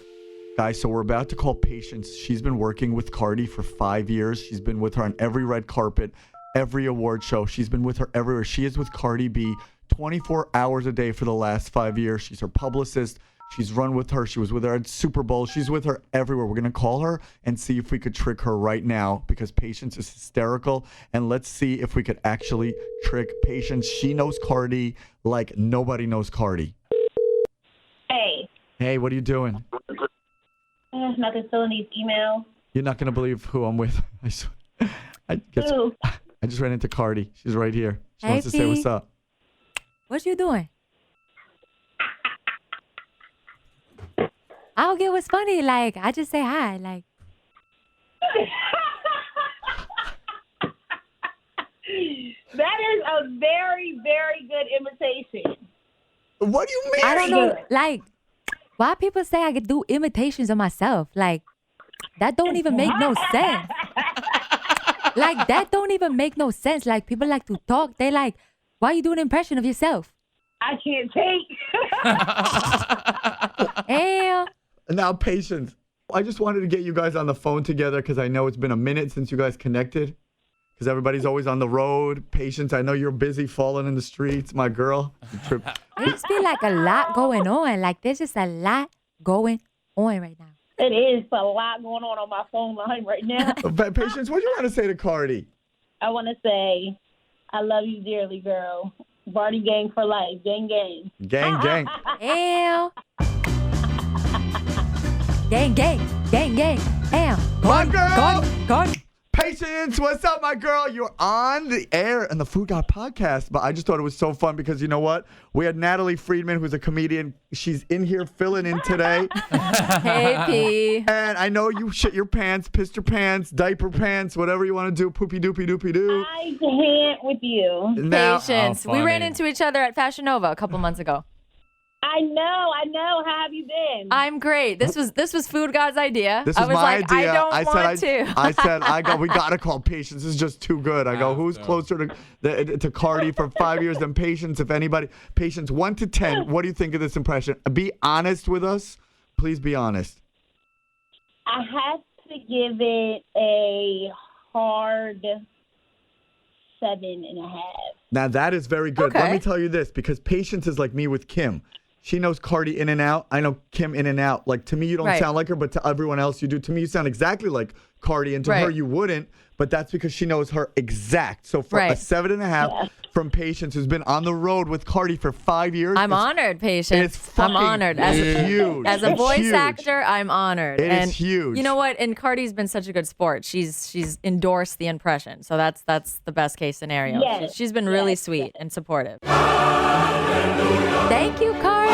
Guys, so we're about to call Patience. She's been working with Cardi for 5 years. She's been with her on every red carpet, every award show. She's been with her everywhere. She is with Cardi B 24 hours a day for the last 5 years. She's her publicist. She's run with her. She was with her at Super Bowl. She's with her everywhere. We're going to call her and see if we could trick her right now because Patience is hysterical. And let's see if we could actually trick Patience. She knows Cardi like nobody knows Cardi. Hey, Hey, what are you doing? nothing still in these emails. You're not going to believe who I'm with. I just ran into Cardi. She's right here. She Hey, wants to say P. what's up. What you doing? I don't get what's funny. Like, I just say hi. Like, That is a very, very good imitation. What do you mean? I don't know. good. Like, why people say I could do imitations of myself? Like, that don't even make no sense. Like, that don't even make no sense. Like, people like to talk. They like, why you do an impression of yourself? I can't take. Hell. Now, Patience. I just wanted to get you guys on the phone together because I know it's been a minute since you guys connected. Because everybody's always on the road. Patience, I know you're busy falling in the streets, my girl. There just be like a lot going on. Like, there's just a lot going on right now. It is a lot going on my phone line right now. But Patience, what do you want to say to Cardi? I want to say, I love you dearly, girl. Barty gang for life. Gang, gang. Gang, gang. Hell. Gang, gang, gang, gang. Hell. My girl. Cardi. Patience, what's up, my girl? You're on the air in the Foodgod podcast, but I just thought it was so fun because you know what? We had Natalie Friedman, who's a comedian. She's in here filling in today. Hey, P. And I know you shit your pants, pissed your pants, diaper pants, whatever you want to do, poopy doopy doopy doo. I can't with you. Now, Patience. Oh, We ran funny. into each other at Fashion Nova a couple months ago. I know. How have you been? I'm great. This was Foodgod's idea. this I was was my like, idea. I don't want to. I said, we gotta call Patience. This is just too good. I go, who's closer to Cardi for 5 years than Patience? If anybody, Patience, 1 to 10. What do you think of this impression? Be honest with us. Please be honest. I have to give it a hard 7.5. Now that is very good. Let Okay. me tell you this, because Patience is like me with Kim. She knows Cardi in and out. I know Kim in and out. Like, to me, you don't Right. sound like her, but to everyone else, you do. To me, you sound exactly like Cardi, and to her, Right. you wouldn't. But that's because she knows her exact. So for a Right. 7.5 from Patience, who's been on the road with Cardi for 5 years. I'm honored, Patience. It's I'm fucking honored. huge. As a It's voice huge. actor, I'm honored. It is and huge. You know what? And Cardi's been such a good sport. She's endorsed the impression. So that's the best case scenario. Yes. She's been really sweet and supportive. Thank you, Cardi.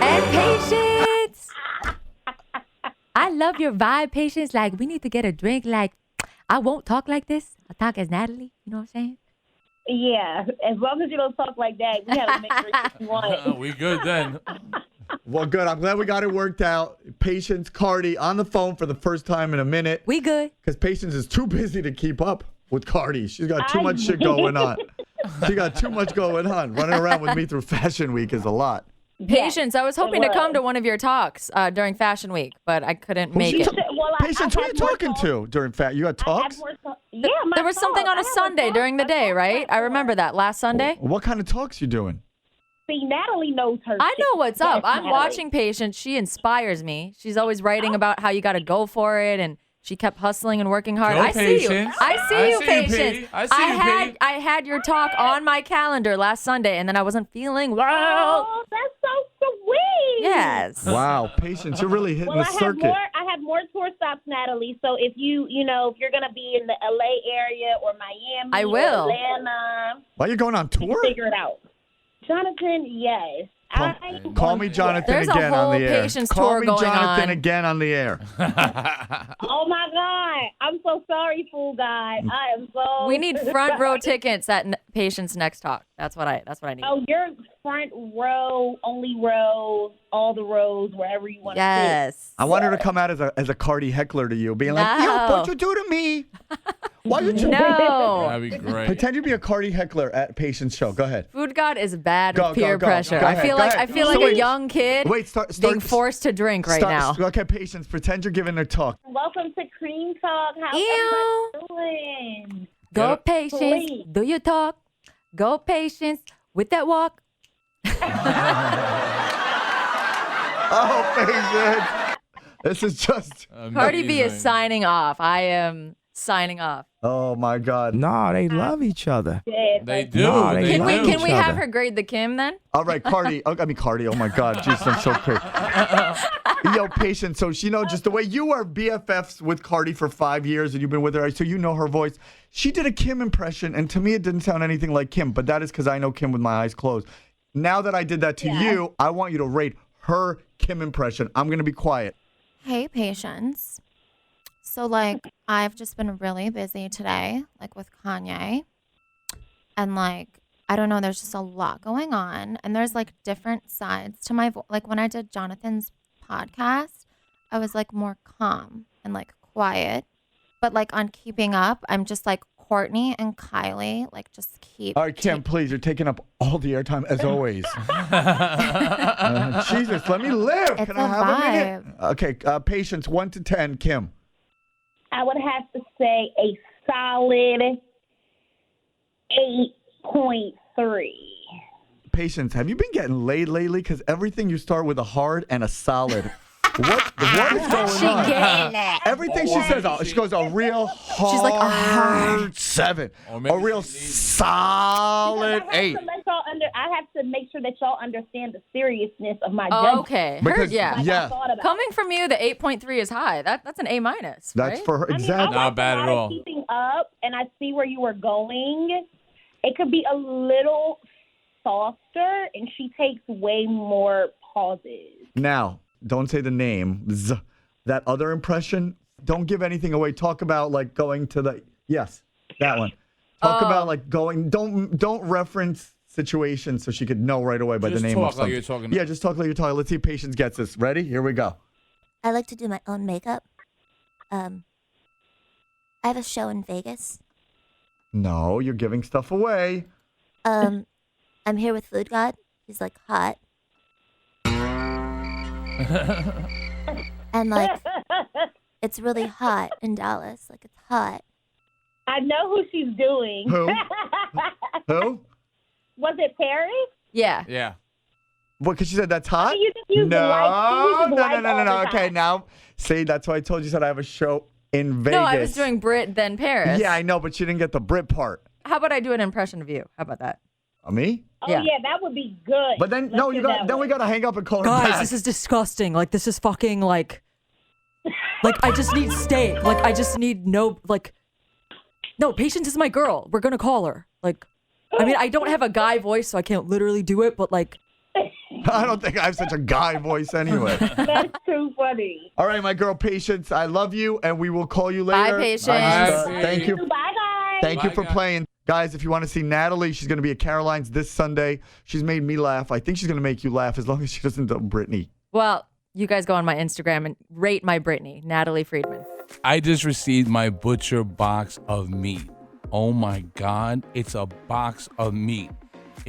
And Patience. I love your vibe, Patience. Like, we need to get a drink. Like, I won't talk like this. I'll talk as Natalie. You know what I'm saying? Yeah, as long as you don't talk like that, we have to make sure you want. We good then. Well, good. I'm glad we got it worked out. Patience, Cardi on the phone for the first time in a minute. We good. Because Patience is too busy to keep up with Cardi. She's got too much shit going on. She got too much going on. Running around with me through Fashion Week is a lot. Patience, I was hoping to come to one of your talks during Fashion Week, but I couldn't make it. Patience, who are you talking to during You got talks? Yeah, There was something on a Sunday during the day, right? I remember that last Sunday. What kind of talks you doing? See, Natalie knows her I shit. know what's up. I'm Natalie. watching Patience. She inspires me. She's always writing about how you got to go for it, and she kept hustling and working hard. Go, I see you. Patience. I see you, Patience. P. I see you, P. I had your talk on my calendar last Sunday, and then I wasn't feeling well. Oh, that's so sweet. Yes. Wow, Patience, you're really hitting Well, the circuit. I have more tour stops, Natalie. So if if you're gonna be in the LA area or Miami, I will. or Atlanta, Why are you going on you tour? figure it out. Jonathan, yes. Call me Jonathan There's a again on whole the air. Patience Call tour me going Jonathan on. again on the air. Oh my God! I'm so sorry, Foodgod. I am so. We need front row tickets at Patience next talk. That's what I need. Oh, you're front row, only row, all the rows, wherever you want to sit. Yes. I want her to come out as a Cardi heckler to you, being like, yo, what you do to me? Why you No. That'd be great. Pretend you be a Cardi heckler at Patience show. Go ahead. Foodgod is bad Go, with peer go. pressure. Go I ahead, feel go like ahead. I feel So like wait. a young kid Wait, start being forced to drink right now. Okay, Patience, pretend you're giving her talk. Welcome to Cream Talk. How's Ew. everybody doing? Go Get Patience. Please. Do your talk. Go Patience with that walk. Oh, Patience. This is just. Cardi B is Amazing. signing off. I am signing off. Oh, my God. No, they love each other. They do. No, they they Can love we do. can we each have other. her grade the Kim then? All right, Cardi. Cardi. Oh, my God. Jeez, I'm so crazy. Yo, Patience. So, just the way you were BFFs with Cardi for 5 years and you've been with her, so you know her voice. She did a Kim impression, and to me, it didn't sound anything like Kim, but that is because I know Kim with my eyes closed. Now that I did that to you, I want you to rate her Kim impression. I'm going to be quiet. Hey, Patience. So, like, I've just been really busy today, like with Kanye. And, like, I don't know, there's just a lot going on. And there's, like, different sides to my voice. Like, when I did Jonathan's podcast, I was, like, more calm and, like, quiet. But, like, on Keeping Up, I'm just, like, Courtney and Kylie, like, just keep. All right, Kim, please. You're taking up all the airtime, as always. Jesus, let me live. It's Can I a have a minute? vibe. Okay, Patience, 1 to 10, Kim. I would have to say a solid 8.3. Patience, have you been getting laid lately? Because everything you start with a hard and a solid. What is going on? Everything she says, she goes a real hard, She's like a hard 7, Or maybe a real she needs- solid 8. I have to make sure that y'all understand the seriousness of my Oh, judgment. okay. Because- yeah. Like Yeah. I thought about Coming from you, the 8.3 is high. That's an A minus. That's right? for her. I mean, Exactly. I Not bad watched at a lot all. of Keeping Up, and I see where you were going. It could be a little softer, and she takes way more pauses. Now, don't say the name. That other impression, don't give anything away. Talk about like going to the that one. Talk about like going. Don't reference situations so she could know right away by Just the name talk of like something. you're talking. Yeah, just talk like you're talking. Let's see if Patience gets this. Ready? Here we go. I like to do my own makeup. I have a show in Vegas. No, you're giving stuff away. I'm here with Foodgod. He's like hot. And like it's really hot in Dallas. Like it's hot. I know who she's doing. Who? Who? Was it Paris? Yeah. Yeah. What? Because she said that's hot. You just use the No, white. You use no, the no, white no, all no, no. the Okay, time. now see, that's why I told you that I have a show in Vegas. No, I was doing Brit then Paris. Yeah, I know, but she didn't get the Brit part. How about I do an impression of you? How about that? Me? Oh Yeah. yeah, that would be good. But then Let's no, do you got that then one. we gotta hang up and call her back. is disgusting. Like, this is fucking, like, I just need steak. Like, I just need no, Patience is my girl. We're gonna call her. Like, I mean, I don't have a guy voice, so I can't literally do it, but, like, I don't think I have such a guy voice anyway. That's too funny. All right, my girl, Patience, I love you, and we will call you Bye, later. Patience. Thank you. Bye, guys. Thank you for playing. Guys, if you want to see Natalie, she's going to be at Caroline's this Sunday. She's made me laugh. I think she's going to make you laugh as long as she doesn't do Britney. Well, you guys go on my Instagram and rate my Britney, Natalie Friedman. I just received my butcher box of meat. Oh my God, it's a box of meat.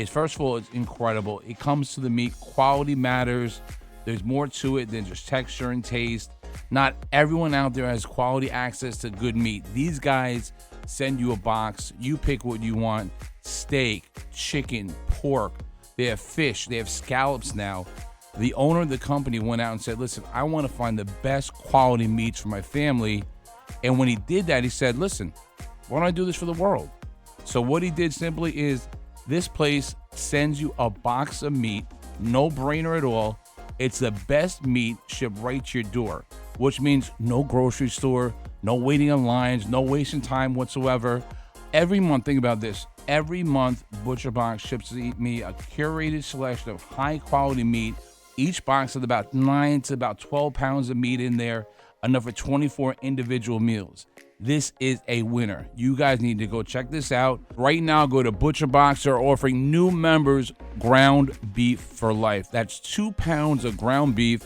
First of all, it's incredible. It comes to the meat. Quality matters. There's more to it than just texture and taste. Not everyone out there has quality access to good meat. These guys send you a box. You pick what you want. Steak, chicken, pork. They have fish. They have scallops now. The owner of the company went out and said, listen, I want to find the best quality meats for my family. And when he did that, he said, listen, why don't I do this for the world? So what he did simply is this place sends you a box of meat, no brainer at all. It's the best meat shipped right to your door, which means no grocery store, no waiting on lines, no wasting time whatsoever. Every month, think about this. Every month, Butcher Box ships me a curated selection of high quality meat. Each box has about 9 to about 12 pounds of meat in there, enough for 24 individual meals. This is a winner. You guys need to go check this out. Right now, go to Butcher Box. They're offering new members ground beef for life. That's 2 pounds of ground beef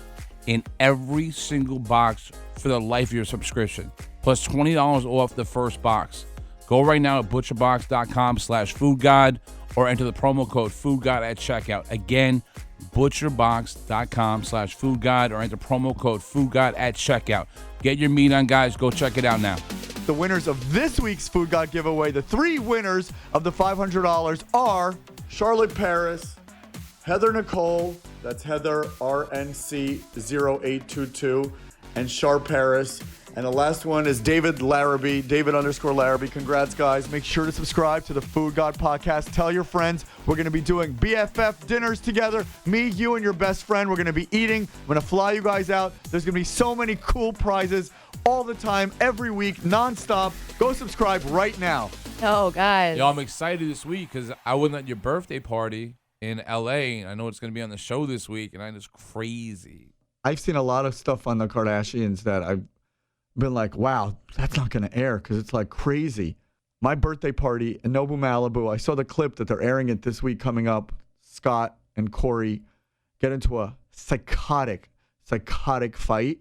in every single box for the life of your subscription, plus $20 off the first box. Go right now at butcherbox.com/foodgod or enter the promo code foodgod at checkout. Again, butcherbox.com/foodgod or enter promo code foodgod at checkout. Get your meat on, guys. Go check it out now. The winners of this week's Food God giveaway, the 3 winners of the $500 are Charlotte Paris, Heather Nicole, that's Heather RNC0822, and Char Paris. And the last one is David Larrabee, David_Larrabee. Congrats, guys. Make sure to subscribe to the Food God podcast. Tell your friends. We're going to be doing BFF dinners together. Me, you, and your best friend. We're going to be eating. I'm going to fly you guys out. There's going to be so many cool prizes all the time, every week, nonstop. Go subscribe right now. Oh, guys. Yo, I'm excited this week because I wasn't at your birthday party in LA. I know it's going to be on the show this week, and it's crazy. I've seen a lot of stuff on the Kardashians that I've been like, wow, that's not going to air because it's like crazy. My birthday party in Nobu, Malibu, I saw the clip that they're airing it this week coming up. Scott and Corey get into a psychotic fight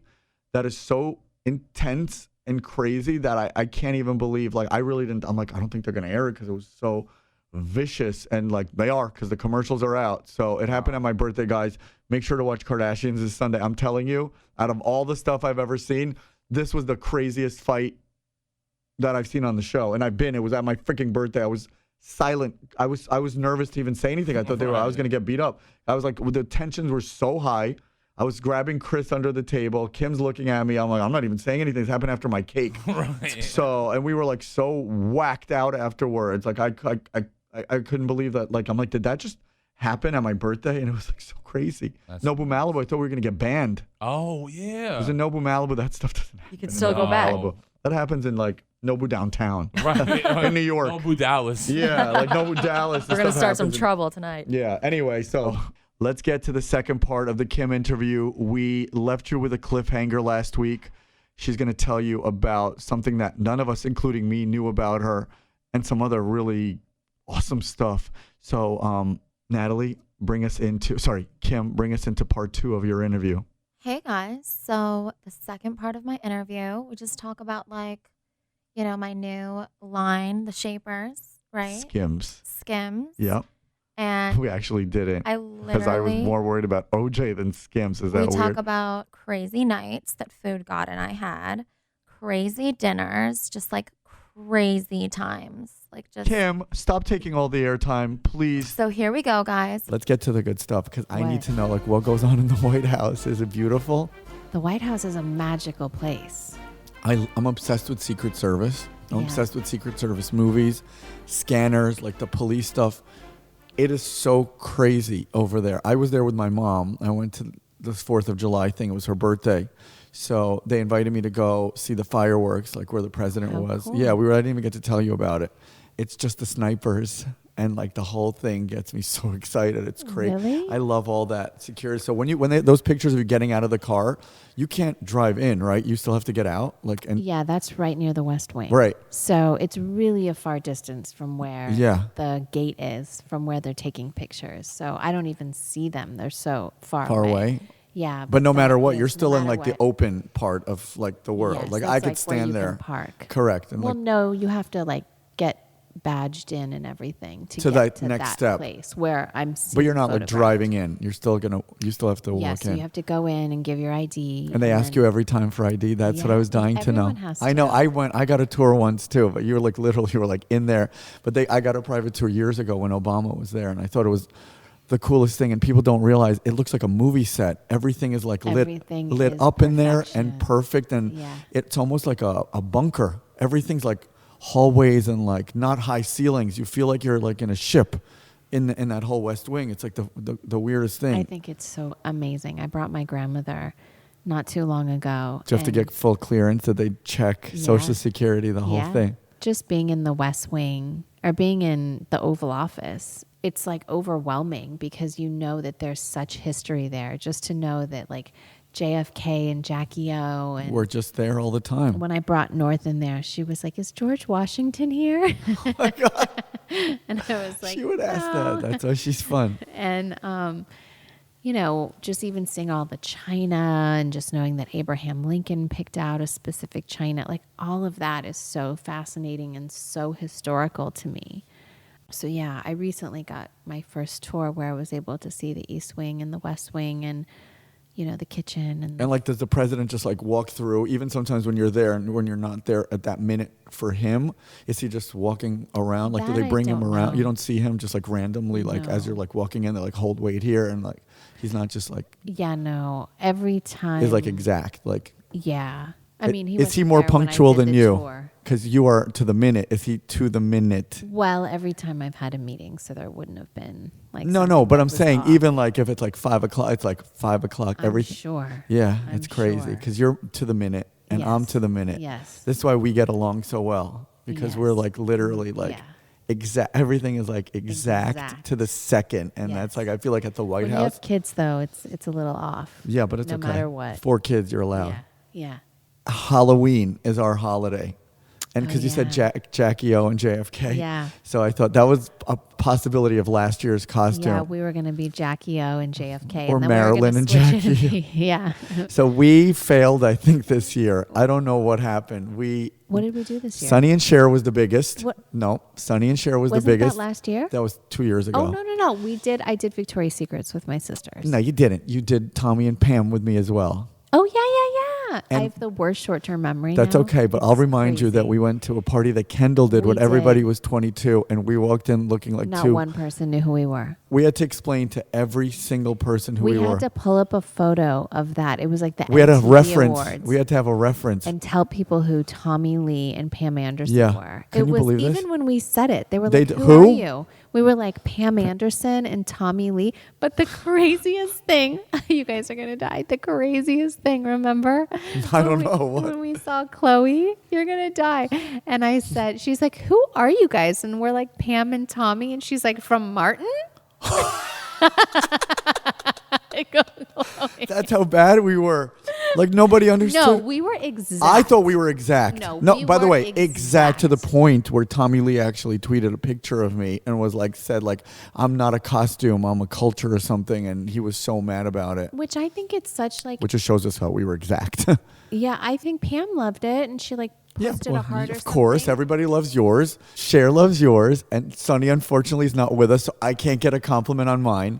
that is so intense and crazy that I can't even believe. Like, I really didn't, I'm like, I don't think they're going to air it because it was so vicious. And like, they are because the commercials are out. So it happened at my birthday, guys. Make sure to watch Kardashians this Sunday. I'm telling you, out of all the stuff I've ever seen, this was the craziest fight that I've seen on the show. And it was at my freaking birthday. I was silent. I was nervous to even say anything. I thought I was going to get beat up. I was like, the tensions were so high. I was grabbing Chris under the table. Kim's looking at me. I'm like, I'm not even saying anything. This happened after my cake. Right. So, and we were like so whacked out afterwards. Like I couldn't believe that. Like, I'm like, did that just happen at my birthday? And it was like so crazy. Nobu, Malibu, I thought we were going to get banned. Oh, yeah. It was in Nobu, Malibu. That stuff doesn't happen. You can still go back. Malibu. That happens in like Nobu downtown. Right. In New York. Nobu Dallas. Yeah, like Nobu Dallas. We're going to start some trouble tonight. Yeah, anyway, so let's get to the second part of the Kim interview. We left you with a cliffhanger last week. She's going to tell you about something that none of us, including me, knew about her and some other really awesome stuff. So, Kim, bring us into part 2 of your interview. Hey guys, so the second part of my interview, we just talk about my new line, the Shapers, right? Skims. Yep. And We actually didn't. because I was more worried about OJ than Skims. Is that weird? We talk about crazy nights that Foodgod and I had, crazy dinners, just like crazy times. Kim, stop taking all the airtime, please. So here we go, guys. Let's get to the good stuff because I need to know what goes on in the White House. Is it beautiful? The White House is a magical place. I'm obsessed with Secret Service. I'm obsessed with Secret Service movies, scanners, like the police stuff. It is so crazy over there. I was there with my mom. I went to this 4th of July thing. It was her birthday. So they invited me to go see the fireworks, like where the president was. Cool. Yeah, I didn't even get to tell you about it. It's just the snipers And like the whole thing gets me so excited. It's crazy. Really? I love all that security. So those pictures of you getting out of the car, you can't drive in, right? You still have to get out. Yeah, that's right near the West Wing. Right. So it's really a far distance from where Yeah. the gate is, from where they're taking pictures. So I don't even see them. They're so far away. Yeah. But no that matter what, is- you're still no in matter like the what. open part of like the world. Yes, like that's I could like where stand you there. can park. Correct. And Well, like, no, you have to like get badged in and everything to To get that to next that step. place where I'm seeing but you're not like photographed. driving in. You still have to Yeah, walk so in. you have to go in and give your ID. And they ask then- you every time for ID. That's what I Yeah, was dying to know. everyone has I know. to. I got a tour once too, but you were like literally, you were like in there. But I got a private tour years ago when Obama was there, and I thought it was the coolest thing. And people don't realize it looks like a movie set. Everything is like Everything lit is up in there perfection. and perfect, and Yeah. it's almost like a bunker. Everything's like hallways and like not high ceilings. You feel like you're like in a ship. In that whole West Wing, it's like the weirdest thing. I think it's so amazing. I brought my grandmother not too long ago. Do you have to and get full clearance? Did they check Yeah. Social Security, the whole yeah, thing? Just being in the West Wing or being in the Oval Office, it's like overwhelming because you know that there's such history there. Just to know that like JFK and Jackie O and We're just there all the time. when I brought North in there, she was like, "Is George Washington here?" Oh my God. And I was like, She would ask "No." that. That's why she's fun. And you know, just even seeing all the china and just knowing that Abraham Lincoln picked out a specific china, like all of that is so fascinating and so historical to me. So yeah, I recently got my first tour where I was able to see the East Wing and the West Wing and, you know, the kitchen. And like, does the president just like walk through, even sometimes when you're there and when you're not there at that minute for him, is he just walking around? Like, do That they I bring him don't around? know. You don't see him just like randomly, like as No. you're like walking in, they like hold weight here and like, he's not just like, Yeah, no, every time. is like exact. Like, Yeah. I mean, is he more punctual than you? Because you are to the minute. Is he to the minute? Well, every time I've had a meeting, so there wouldn't have been like. No, something but that I'm was saying off. even like if it's like 5 o'clock, it's like 5 o'clock. I'm Everything. sure. Yeah, I'm it's crazy sure. because you're to the minute and I'm Yes. to the minute. Yes. That's why we get along so well because we're Yes. like literally like Yeah. exact. Everything is like exact Exact. to the second, and that's Yes. like I feel like at the White When you House. have kids, though, it's a little off. Yeah, but it's no okay. matter what. 4 kids, you're allowed. Yeah. Yeah. Halloween is our holiday. And because you said yeah. Jackie O and JFK. Yeah. So I thought that was a possibility of last year's costume. Yeah, we were going to be Jackie O and JFK. Or and then Marilyn we were and gonna switch it Jackie. and be- yeah. So we failed, I think, this year. I don't know what happened. What did we do this year? Sonny and Cher was the biggest. What? No, Sonny and Cher was Wasn't the biggest. that last year? That was 2 years ago. Oh, no. I did Victoria's Secrets with my sisters. No, you didn't. You did Tommy and Pam with me as well. Oh, yeah. I And have the worst short-term memory That's now. okay, but It's I'll remind you that crazy. we went to a party that Kendall did when We everybody did. was 22, and we walked in looking like Not two. one person knew who we were. We had to explain to every single person who we, We were. had to pull up a photo of that. It was like the We had a MTV reference. Awards. We had to have a reference. And tell people who Tommy Lee and Pam Anderson Yeah. were. Can it you was believe even this? when we said it, they were They like, d- "Who who? are you?" We were like Pam Anderson and Tommy Lee. But the craziest thing, you guys are gonna die. The craziest thing, remember? I don't When we- know what. When we saw Chloe, you're gonna die. And I said, she's like, "Who are you guys?" And we're like Pam and Tommy, and she's like, "From Martin." I go, "Chloe." That's how bad we were. Like nobody understood. No, we were exact. I thought we were exact. No, we by the were way, exact to the exact. point where Tommy Lee actually tweeted a picture of me and was like, said like, I'm not a costume, I'm a culture or something. And he was so mad about it, Which I think it's such like, which just shows us how we were exact. yeah, I think Pam loved it and she like posted a heart or of course, something. everybody loves yours. Cher loves yours. And Sonny, unfortunately, is not with us, so I can't get a compliment on mine.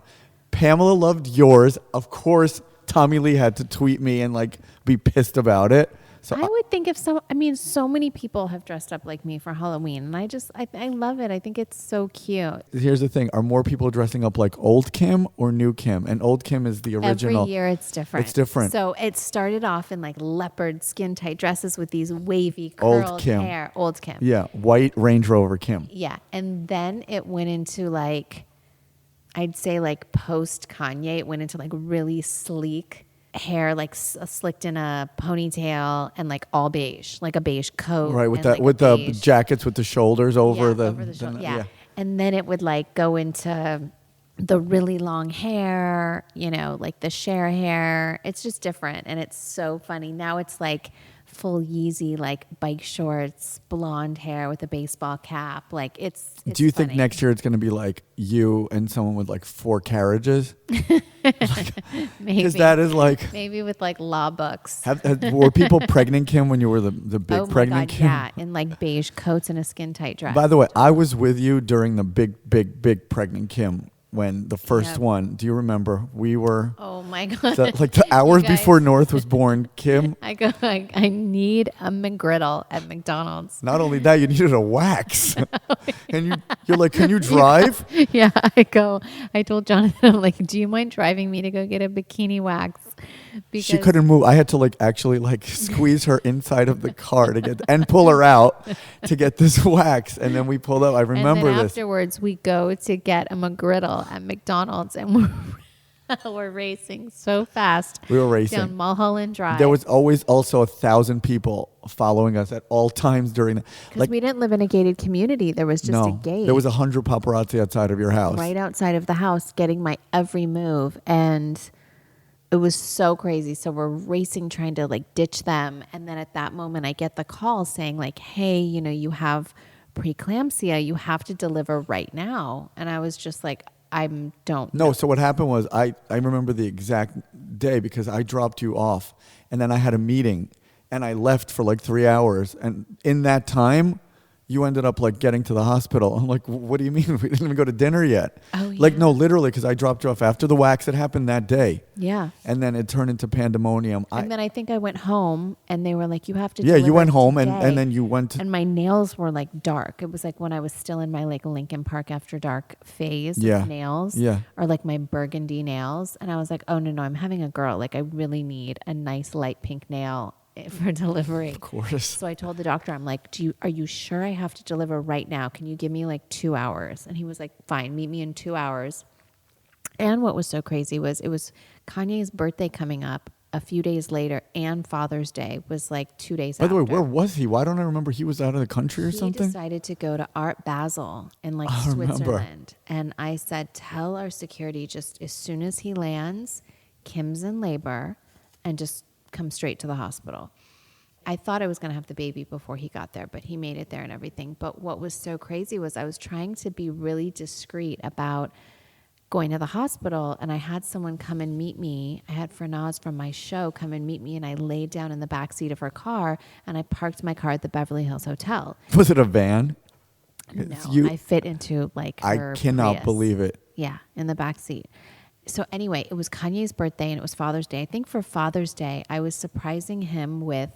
Pamela loved yours. Of course, Tommy Lee had to tweet me and like be pissed about it. So I would think if so many people have dressed up like me for Halloween and I love it. I think it's so cute. here's the thing. Are more people dressing up like old Kim or new Kim? And old Kim is the original. Every year it's different. It's different. So it started off in like leopard skin tight dresses with these wavy Old curled Kim. hair. Old Kim. Yeah, white Range Rover Kim. Yeah. And then it went into like, I'd say like post Kanye, it went into like really sleek hair, like slicked in a ponytail and like all beige, like a beige coat. Right, with and that like a with the beige- jackets with the shoulders over yeah, the, over the shoulder. Yeah. And then it would like go into the really long hair, you know, like the Cher hair. It's just different. And it's so funny. Now it's like full Yeezy, like bike shorts, blonde hair with a baseball cap. Like it's Do you funny. think next year it's going to be like you and someone with like 4 carriages? Maybe. Because that is like... Maybe with like law books. Were people pregnant, Kim, when you were the big Oh my pregnant God, Kim? yeah, in like beige coats and a skin tight dress. By the way, I was with you during the big pregnant Kim when the first Yep. one. Do you remember? We were... Oh my God. like the hours You guys- before North was born, Kim. I go, I need a McGriddle at McDonald's. Not only that, you needed a wax. And you're like, can you drive? Yeah, I told Jonathan, I'm like, do you mind driving me to go get a bikini wax? Because She couldn't move. I had to like actually like squeeze her inside of the car to get and pull her out to get this wax. And then we pulled up. I remember and then this. afterwards, we go to get a McGriddle at McDonald's, and we're racing so fast. We were racing. Down Mulholland Drive. There was always also 1,000 people following us at all times during the... Because we didn't live in a gated community. There was just a gate. There was 100 paparazzi outside of your house. Right outside of the house, getting my every move. And it was so crazy. So we're racing, trying to like ditch them. And then at that moment, I get the call saying like, hey, you know, you have preeclampsia. You have to deliver right now. And I was just like, don't No, know. so what happened was I remember the exact day because I dropped you off and then I had a meeting and I left for like 3 hours. And in that time, you ended up like getting to the hospital. I'm like, what do you mean? We didn't even go to dinner yet. Oh, Like, yeah. no, literally, because I dropped you off after the wax. It happened that day. Yeah. And then it turned into pandemonium. And then I think I went home and they were like, you have to Yeah, you deliver went home and today. then you went to... And my nails were like dark. It was like when I was still in my like Lincoln Park After Dark phase Yeah. of nails. Yeah. Or like my burgundy nails. And I was like, oh no, I'm having a girl. Like I really need a nice light pink nail for delivery. Of course. So I told the doctor, I'm like, are you sure I have to deliver right now? Can you give me like 2 hours? And he was like, fine, meet me in 2 hours. And what was so crazy was it was Kanye's birthday coming up a few days later, and Father's Day was like 2 days By after. the way, where was he? Why don't I remember he was out of the country or He something? decided to go to Art Basel in like I remember. Switzerland. And I said, tell our security just as soon as he lands, Kim's in labor, and just come straight to the hospital. I thought I was going to have the baby before he got there, but he made it there and everything. But what was so crazy was I was trying to be really discreet about going to the hospital, and I had someone come and meet me. I had Fernaz from my show come and meet me, and I laid down in the back seat of her car, and I parked my car at the Beverly Hills Hotel. Was it a van? No, You- I fit into like her I cannot Prius. believe it. Yeah, in the back seat. So anyway, it was Kanye's birthday and it was Father's Day. I think for Father's Day, I was surprising him with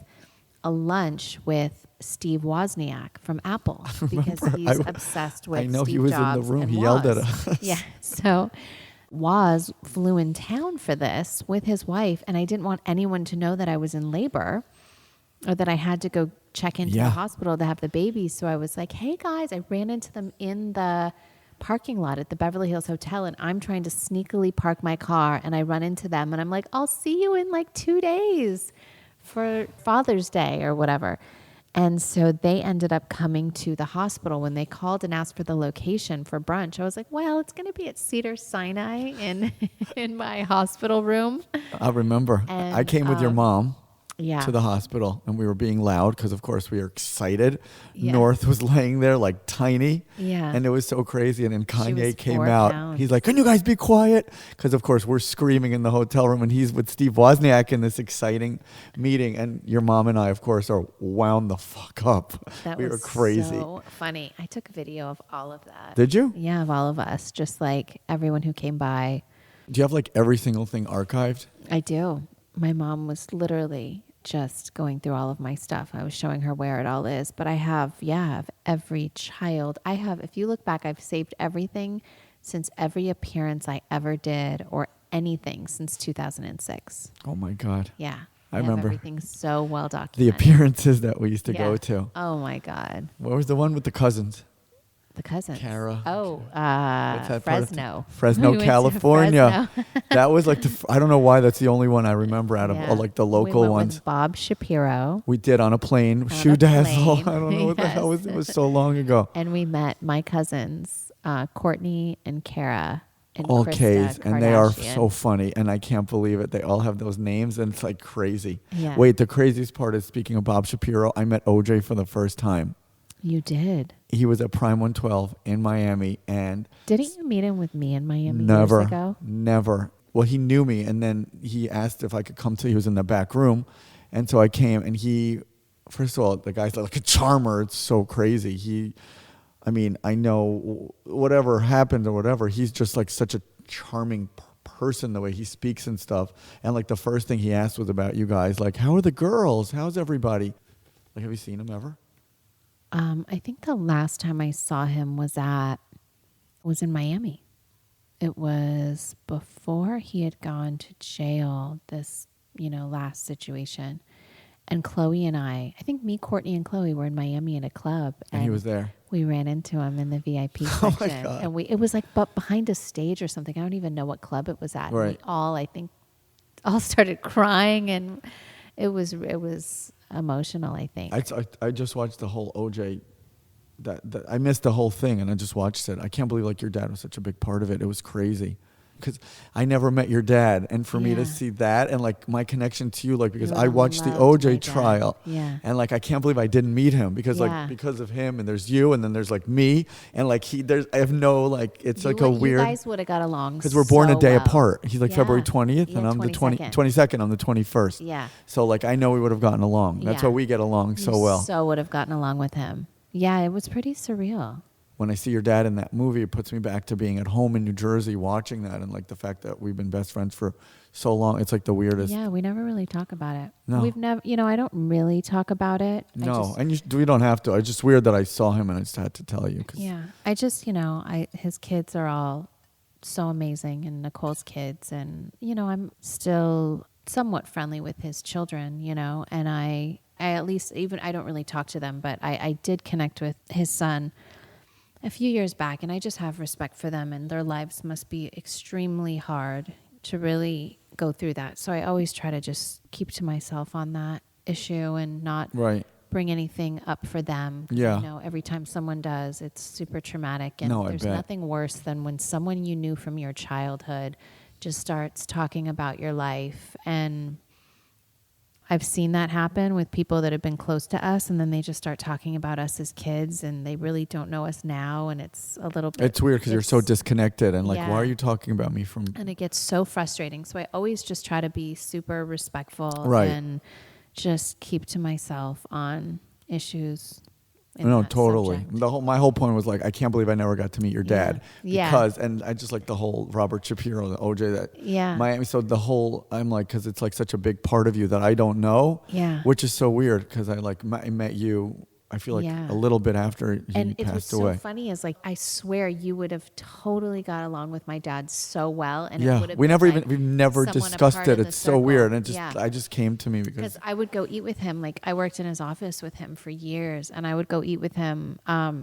a lunch with Steve Wozniak from Apple because he's obsessed with I know Steve he was Jobs in the room. and He yelled at Woz. us. Yeah. So Woz flew in town for this with his wife, and I didn't want anyone to know that I was in labor or that I had to go check into Yeah. the hospital to have the baby. So I was like, hey guys, I ran into them in the parking lot at the Beverly Hills Hotel, and I'm trying to sneakily park my car, and I run into them and I'm like, I'll see you in like 2 days for Father's Day or whatever. And so they ended up coming to the hospital. When they called and asked for the location for brunch, I was like, well, it's going to be at Cedars-Sinai in my hospital room. I remember. I And, came with your mom Yeah. to the hospital, and we were being loud because, of course, we were excited. Yeah. North was laying there like tiny. Yeah. And it was so crazy. And then Kanye was came 4 out. pounds. He's like, can you guys be quiet? Because, of course, we're screaming in the hotel room, and he's with Steve Wozniak in this exciting meeting. And your mom and I, of course, are wound the fuck up. That we was were crazy. so funny. I took a video of all of that. Did you? Yeah, of all of us, just like everyone who came by. Do you have like every single thing archived? I do. My mom was literally just going through all of my stuff. I was showing her where it all is. But I have every child. If you look back, I've saved everything since every appearance I ever did or anything since 2006. Oh my God. Yeah. I have remember. everything so well The documented. appearances that we used to Yeah. go to. Oh my God. What was the one with the cousins? The cousins. Cara. Oh, What's that part of Fresno. Fresno, We went to California. Fresno. That was like I don't know why that's the only one I remember out of Yeah. all like the local we went ones. With Bob Shapiro. We did on a plane. On Shoe a dazzle. plane. I don't know what the hell Yes. it was so long ago. And we met my cousins, Courtney and Kara. And All Krista K's, and they are Kardashian. so funny, and I can't believe it. They all have those names, and it's like crazy. Yeah. Wait, the craziest part is, speaking of Bob Shapiro, I met OJ for the first time. You did. He was at Prime 112 in Miami, and Didn't you meet him with me in Miami never, years ago? never. Well, he knew me, and then he asked if I could come to. He was in the back room, and so I came. And he, first of all, the guy's like a charmer. It's so crazy. I mean, I know whatever happened or whatever, he's just like such a charming person, the way he speaks and stuff. And like the first thing he asked was about you guys, like, how are the girls? How's everybody? Like, have you seen him ever? I think the last time I saw him was in Miami. It was before he had gone to jail, this, last situation. And Chloe and I think me, Courtney, and Chloe were in Miami at a club. And he was there. We ran into him in the VIP section. Oh my God. And it was like behind a stage or something. I don't even know what club it was at. Right. And we all started crying, and it was emotional, I think. I just watched the whole OJ. That I missed the whole thing, and I just watched it. I can't believe like your dad was such a big part of it. It was crazy, because I never met your dad, and for me to see that and like my connection to you, like because I watched the loved my OJ dad. trial, Yeah. and like I can't believe I didn't meet him because because of him, and there's you, and then there's like me, and like I have no like it's like a weird. You guys would have got along because we're born so a day well. apart. He's like Yeah. February 20th, Yeah, and I'm the 22nd. 22nd. I'm the 21st. Yeah. So like I know we would have gotten along. That's Yeah. why we get along so You well. So would have gotten along with him. Yeah, it was pretty surreal. When I see your dad in that movie, it puts me back to being at home in New Jersey watching that, and like the fact that we've been best friends for so long. It's like the weirdest. Yeah, we never really talk about it. No. We've never, I don't really talk about it. No, and we don't have to. It's just weird that I saw him and I just had to tell you. Yeah, I just, his kids are all so amazing, and Nicole's kids, and I'm still somewhat friendly with his children, and I at least I don't really talk to them, but I did connect with his son a few years back, and I just have respect for them, and their lives must be extremely hard to really go through that. So I always try to just keep to myself on that issue and not bring anything up for them. Yeah. Every time someone does, it's super traumatic, and No, I there's bet. nothing worse than when someone you knew from your childhood just starts talking about your life. And I've seen that happen with people that have been close to us, and then they just start talking about us as kids, and they really don't know us now, and it's a little bit... It's weird because you're so disconnected, and like, Yeah. why are you talking about me from... And it gets so frustrating. So I always just try to be super respectful and just keep to myself on issues. No, totally. My whole point was like, I can't believe I never got to meet your dad. Yeah. Because, and I just like the whole Robert Shapiro, the OJ, Miami. So the whole, I'm like, because it's like such a big part of you that I don't know. Yeah. Which is so weird because I like met you. I feel like a little bit after he And it was passed so away. funny is like, I swear you would have totally got along with my dad so well. And it Yeah, would have we've been never someone discussed apart it. in the It's so circle. weird. And I just came to me Because because I would go eat with him. Like I worked in his office with him for years, and I would go eat with him.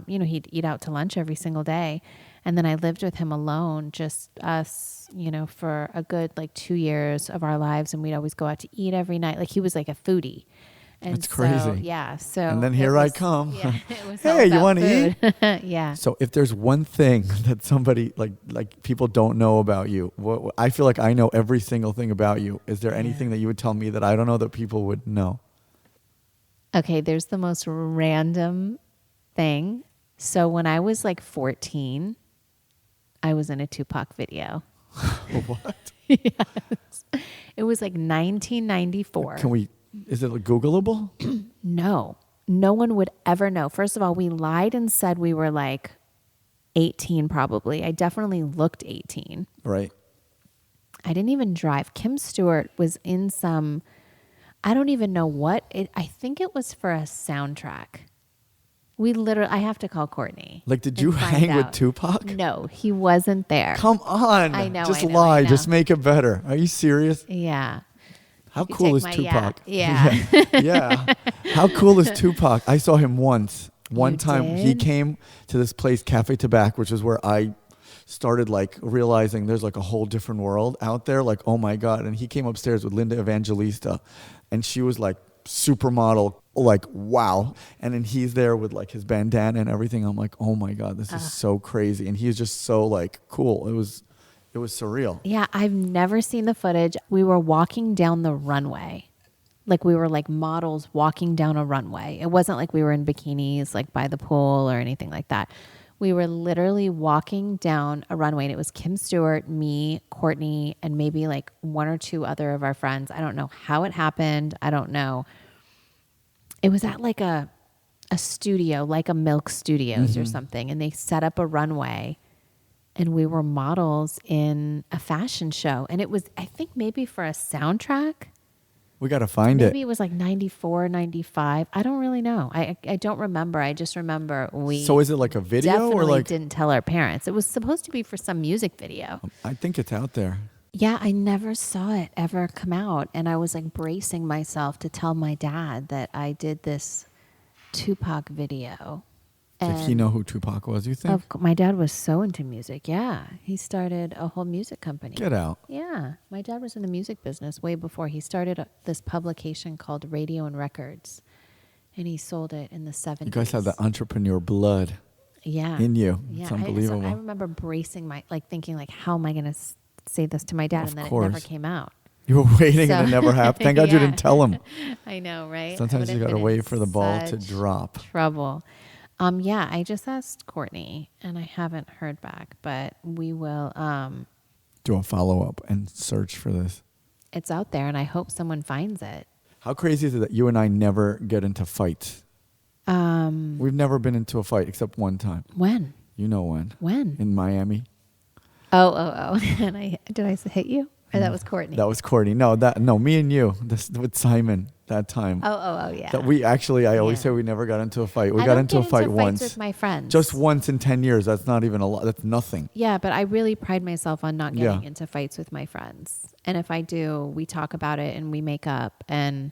He'd eat out to lunch every single day. And then I lived with him alone, just us, for a good 2 years of our lives. And we'd always go out to eat every night. Like he was like a foodie. And That's crazy. Yeah. So and then here I come. Yeah, it was all Hey, you about want to eat? food. Yeah. So if there's one thing that somebody like people don't know about you, I feel like I know every single thing about you. Is there anything that you would tell me that I don't know that people would know? Okay, there's the most random thing. So when I was 14, I was in a Tupac video. What? Yes. It was 1994. Is it Googleable? No one would ever know. First of all, we lied and said we were 18 probably. I definitely looked 18. Right. I didn't even drive. Kim Stewart was in some, I don't even know what. I think it was for a soundtrack. I have to call Courtney. Did you hang with Tupac? No, he wasn't there. Come on. I know. Just I know, lie. I know. Just make it better. Are you serious? Yeah. How You cool take is my Tupac? Yeah. Yeah. How cool is Tupac? I saw him once One You time he did? came to this place, Cafe Tabac, which is where I started like realizing there's like a whole different world out there. Like, oh my God. And he came upstairs with Linda Evangelista and she was like supermodel, like, wow. And then he's there with like his bandana and everything. I'm like, oh my God, this is so crazy. And he's just so like cool. It was surreal. Yeah, I've never seen the footage. We were walking down the runway. Like we were like models walking down a runway. It wasn't like we were in bikinis like by the pool or anything like that. We were literally walking down a runway and it was Kim Stewart, me, Courtney, and maybe like one or two other of our friends. I don't know how it happened. I don't know. It was at like a studio, like a Milk Studios or something. And they set up a runway and we were models in a fashion show. And it was, I think maybe for a soundtrack. We got to find Maybe it. it was like 94, 95. I don't really know. I don't remember. I just remember we So is it like a video definitely or like? didn't tell our parents. It was supposed to be for some music video. I think it's out there. Yeah, I never saw it ever come out. And I was like bracing myself to tell my dad that I did this Tupac video. Did he know who Tupac was, you think? My dad was so into music. Yeah. He started a whole music company. Get out. Yeah. My dad was in the music business way before. He started this publication called Radio and Records. And he sold it in the 70s. You guys have the entrepreneur blood in you. It's unbelievable. I remember bracing thinking like, how am I going to say this to my dad? Of And then course. it never came out. You were waiting and it never happened. Thank God you didn't tell him. I know, right? Sometimes you got to wait for the ball to drop. Trouble. Yeah, I just asked Courtney and I haven't heard back, but we will. Do a follow-up and search for this. It's out there and I hope someone finds it. How crazy is it that you and I never get into fights? We've never been into a fight except one time. When? You know when. When? In Miami. Oh. And did I hit you? Or that was Courtney? That was Courtney. No, me and you. This with Simon that time. Oh, yeah. That we actually, I always say we never got into a fight. We I got don't into get a fight fights once. with my friends. Just once in 10 years. That's not even a lot. That's nothing. Yeah, but I really pride myself on not getting into fights with my friends. And if I do, we talk about it and we make up. And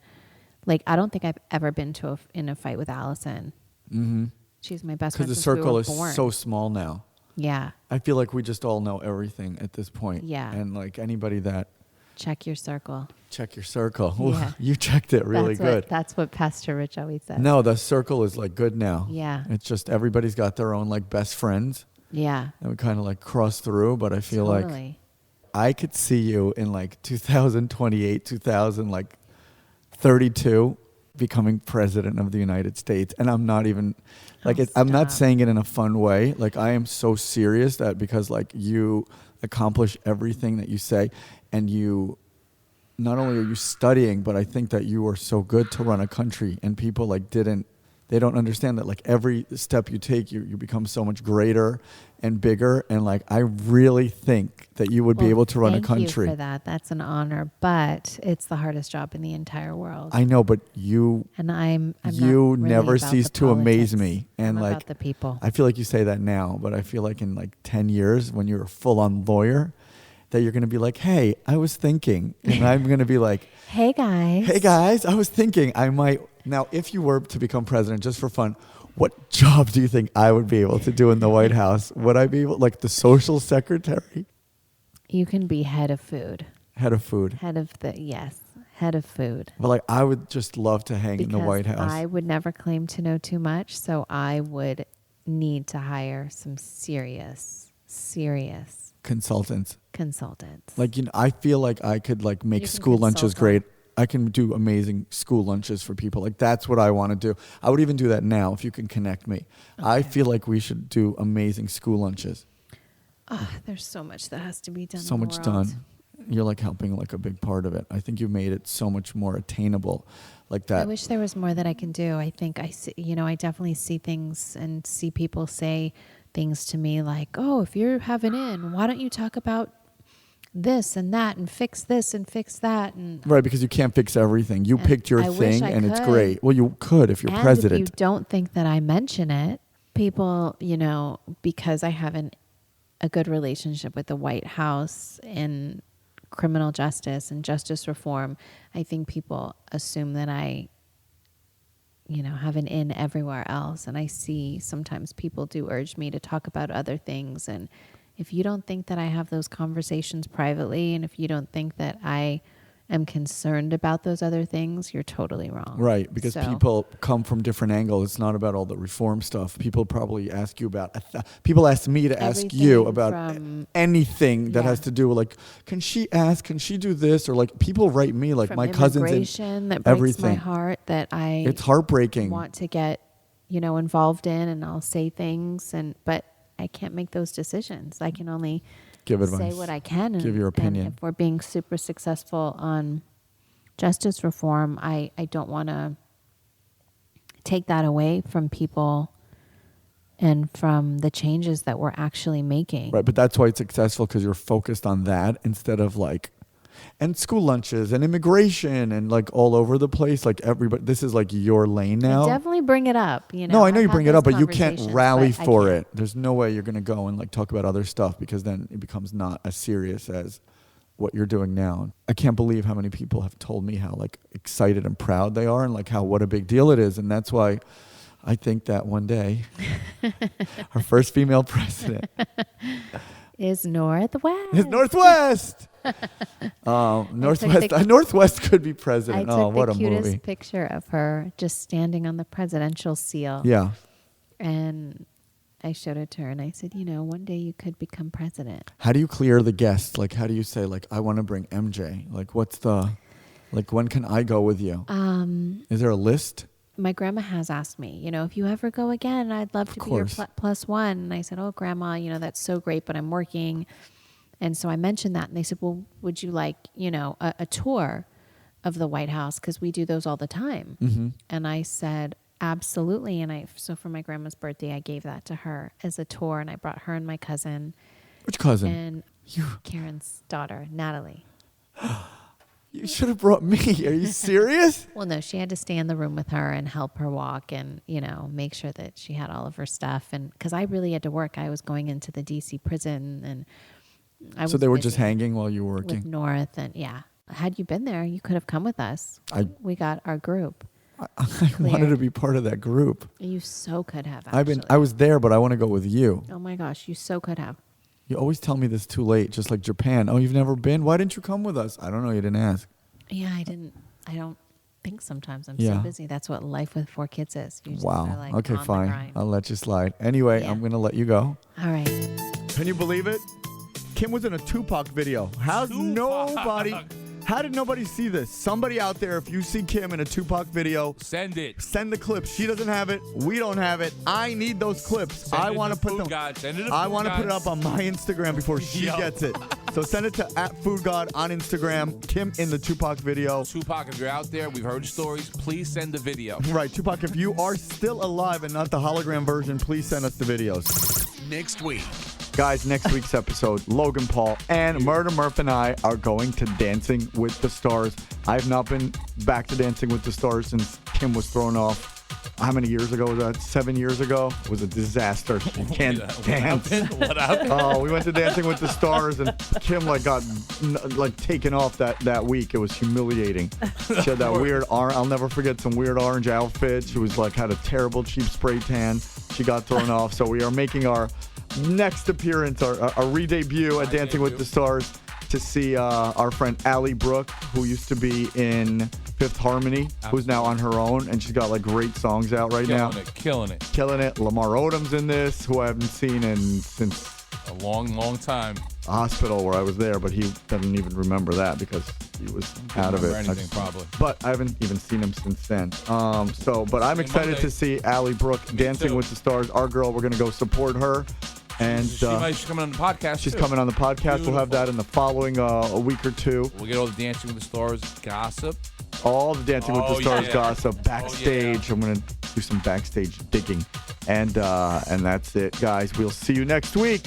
like, I don't think I've ever been in a fight with Allison. Mm-hmm. She's my best friend Because the since we circle were is born. so small now. Yeah. I feel like we just all know everything at this point. Yeah. And like anybody that. Check your circle. Check your circle. Yeah. You checked it really good. That's what Pastor Rich always says. No, the circle is like good now. Yeah. It's just everybody's got their own like best friends. Yeah. And we kind of like cross through, but I feel like Totally. I could see you in like 2028, 2032 becoming president of the United States. And I'm not even like, I'm not saying it in a fun way. Like I am so serious that because like you accomplish everything that you say and you, not only are you studying, but I think that you are so good to run a country and people like they don't understand that like every step you take, you become so much greater and bigger. And like, I really think that you would be able to run a country. Thank you for that. That's an honor, but it's the hardest job in the entire world. I know, but you, and I'm you not really never about cease the to amaze politics. me. And I'm like, about the people. I feel like you say that now, but I feel like in like 10 years when you're a full on lawyer, that you're going to be like, hey, I was thinking. And I'm going to be like, hey guys, I was thinking I might. Now, if you were to become president just for fun, what job do you think I would be able to do in the White House? Would I be able, like the social secretary? You can be head of food. Head of food. Head of food. But like, I would just love to hang in the White House. I would never claim to know too much, so I would need to hire some serious Consultants. Like, I feel like I could like make school lunches great. I can do amazing school lunches for people. Like that's what I want to do. I would even do that now if you can connect me. Okay. I feel like we should do amazing school lunches. There's so much that has to be done. So much done. You're like helping like a big part of it. I think you made it so much more attainable like that. I wish there was more that I can do. I think I definitely see things and see people say things to me like, oh, if you're having in, why don't you talk about this and that and fix this and fix that? And right, because you can't fix everything. You picked your thing and it's great. Well, you could if you're president. If you don't think that I mention it, people, because I have a good relationship with the White House and criminal justice and justice reform, I think people assume that I have an in everywhere else. And I see sometimes people do urge me to talk about other things. And if you don't think that I have those conversations privately, and if you don't think that I am concerned about those other things, you're totally wrong. Right, because people come from different angles. It's not about all the reform stuff. People probably ask you about, people ask me to ask you about anything that has to do with, like, can she do this? Or like, people write me, like my cousins and that breaks everything. my heart that it's heartbreaking. Want to get, involved in, and I'll say things, but I can't make those decisions. I can only give advice, say what I can, give your opinion. And if we're being super successful on justice reform, I don't want to take that away from people and from the changes that we're actually making. Right, but that's why it's successful, because you're focused on that instead of like, and school lunches and immigration and like all over the place. Like everybody, this is like your lane now. I definitely bring it up. No, I know you bring it up, but you can't rally for it. There's no way you're going to go and like talk about other stuff, because then it becomes not as serious as what you're doing now. I can't believe how many people have told me how like excited and proud they are, and like what a big deal it is. And that's why I think that one day our first female president is Northwest. It's Northwest. Northwest could be president. I took what the a cutest movie. picture of her just standing on the presidential seal. Yeah. And I showed it to her and I said, one day you could become president. How do you clear the guests? Like, how do you say, like, I want to bring MJ? Like, when can I go with you? Is there a list? My grandma has asked me, if you ever go again, I'd love to be your plus one. And I said, oh, grandma, that's so great, but I'm working. And so I mentioned that. And they said, well, would you like, a tour of the White House? Because we do those all the time. Mm-hmm. And I said, absolutely. And so for my grandma's birthday, I gave that to her as a tour. And I brought her and my cousin. Which cousin? And Karen's daughter, Natalie. You should have brought me. Are you serious? Well, no, she had to stay in the room with her and help her walk and, make sure that she had all of her stuff. And because I really had to work. I was going into the D.C. prison and so they were just hanging while you were working? With North. And yeah, had you been there, you could have come with us. We got our group. I wanted to be part of that group. You so could have, actually. I was there, but I want to go with you. Oh my gosh, you so could have. You always tell me this too late, just like Japan. Oh, you've never been? Why didn't you come with us? I don't know. You didn't ask. Yeah, I didn't. I don't think sometimes. I'm so busy. That's what life with 4 kids is. You just are like okay, on fine. the grind. I'll let you slide. Anyway, I'm going to let you go. All right. Can you believe it? Kim was in a Tupac video. How did nobody see this? Somebody out there, if you see Kim in a Tupac video, send it. Send the clips. She doesn't have it. We don't have it. I need those clips. I want to put them. I want to put it up on my Instagram before she gets it. So send it to @Foodgod on Instagram. Kim in the Tupac video. Tupac, if you're out there, we've heard stories. Please send the video. Right, Tupac, if you are still alive and not the hologram version, please send us the videos. Next week. Guys, next week's episode, Logan Paul and Murder Murph and I are going to Dancing with the Stars. I have not been back to Dancing with the Stars since Kim was thrown off. How many years ago was that? 7 years ago? It was a disaster. She can't dance. What happened? Oh, we went to Dancing with the Stars and Kim got taken off that week. It was humiliating. She had that weird I'll never forget some weird orange outfit. She was had a terrible cheap spray tan. She got thrown off. So we are making our next appearance, our re-debut at Dancing with the Stars, to see our friend Allie Brooke, who used to be in Fifth Harmony, who's now on her own, and she's got great songs out right now. Killing it. Lamar Odom's in this, who I haven't seen since a long time. Hospital where I was there, but he doesn't even remember that because he was out of it. Anything, probably. But I haven't even seen him since then. But I'm excited to see Allie Brooke Dancing with the Stars. Our girl, we're gonna go support her. And she's coming on the podcast. She's coming on the podcast. Beautiful. We'll have that in the following a week or two. We'll get all the Dancing with the Stars gossip. All the Dancing with the Stars gossip backstage. I'm gonna do some backstage digging, and that's it, guys. We'll see you next week.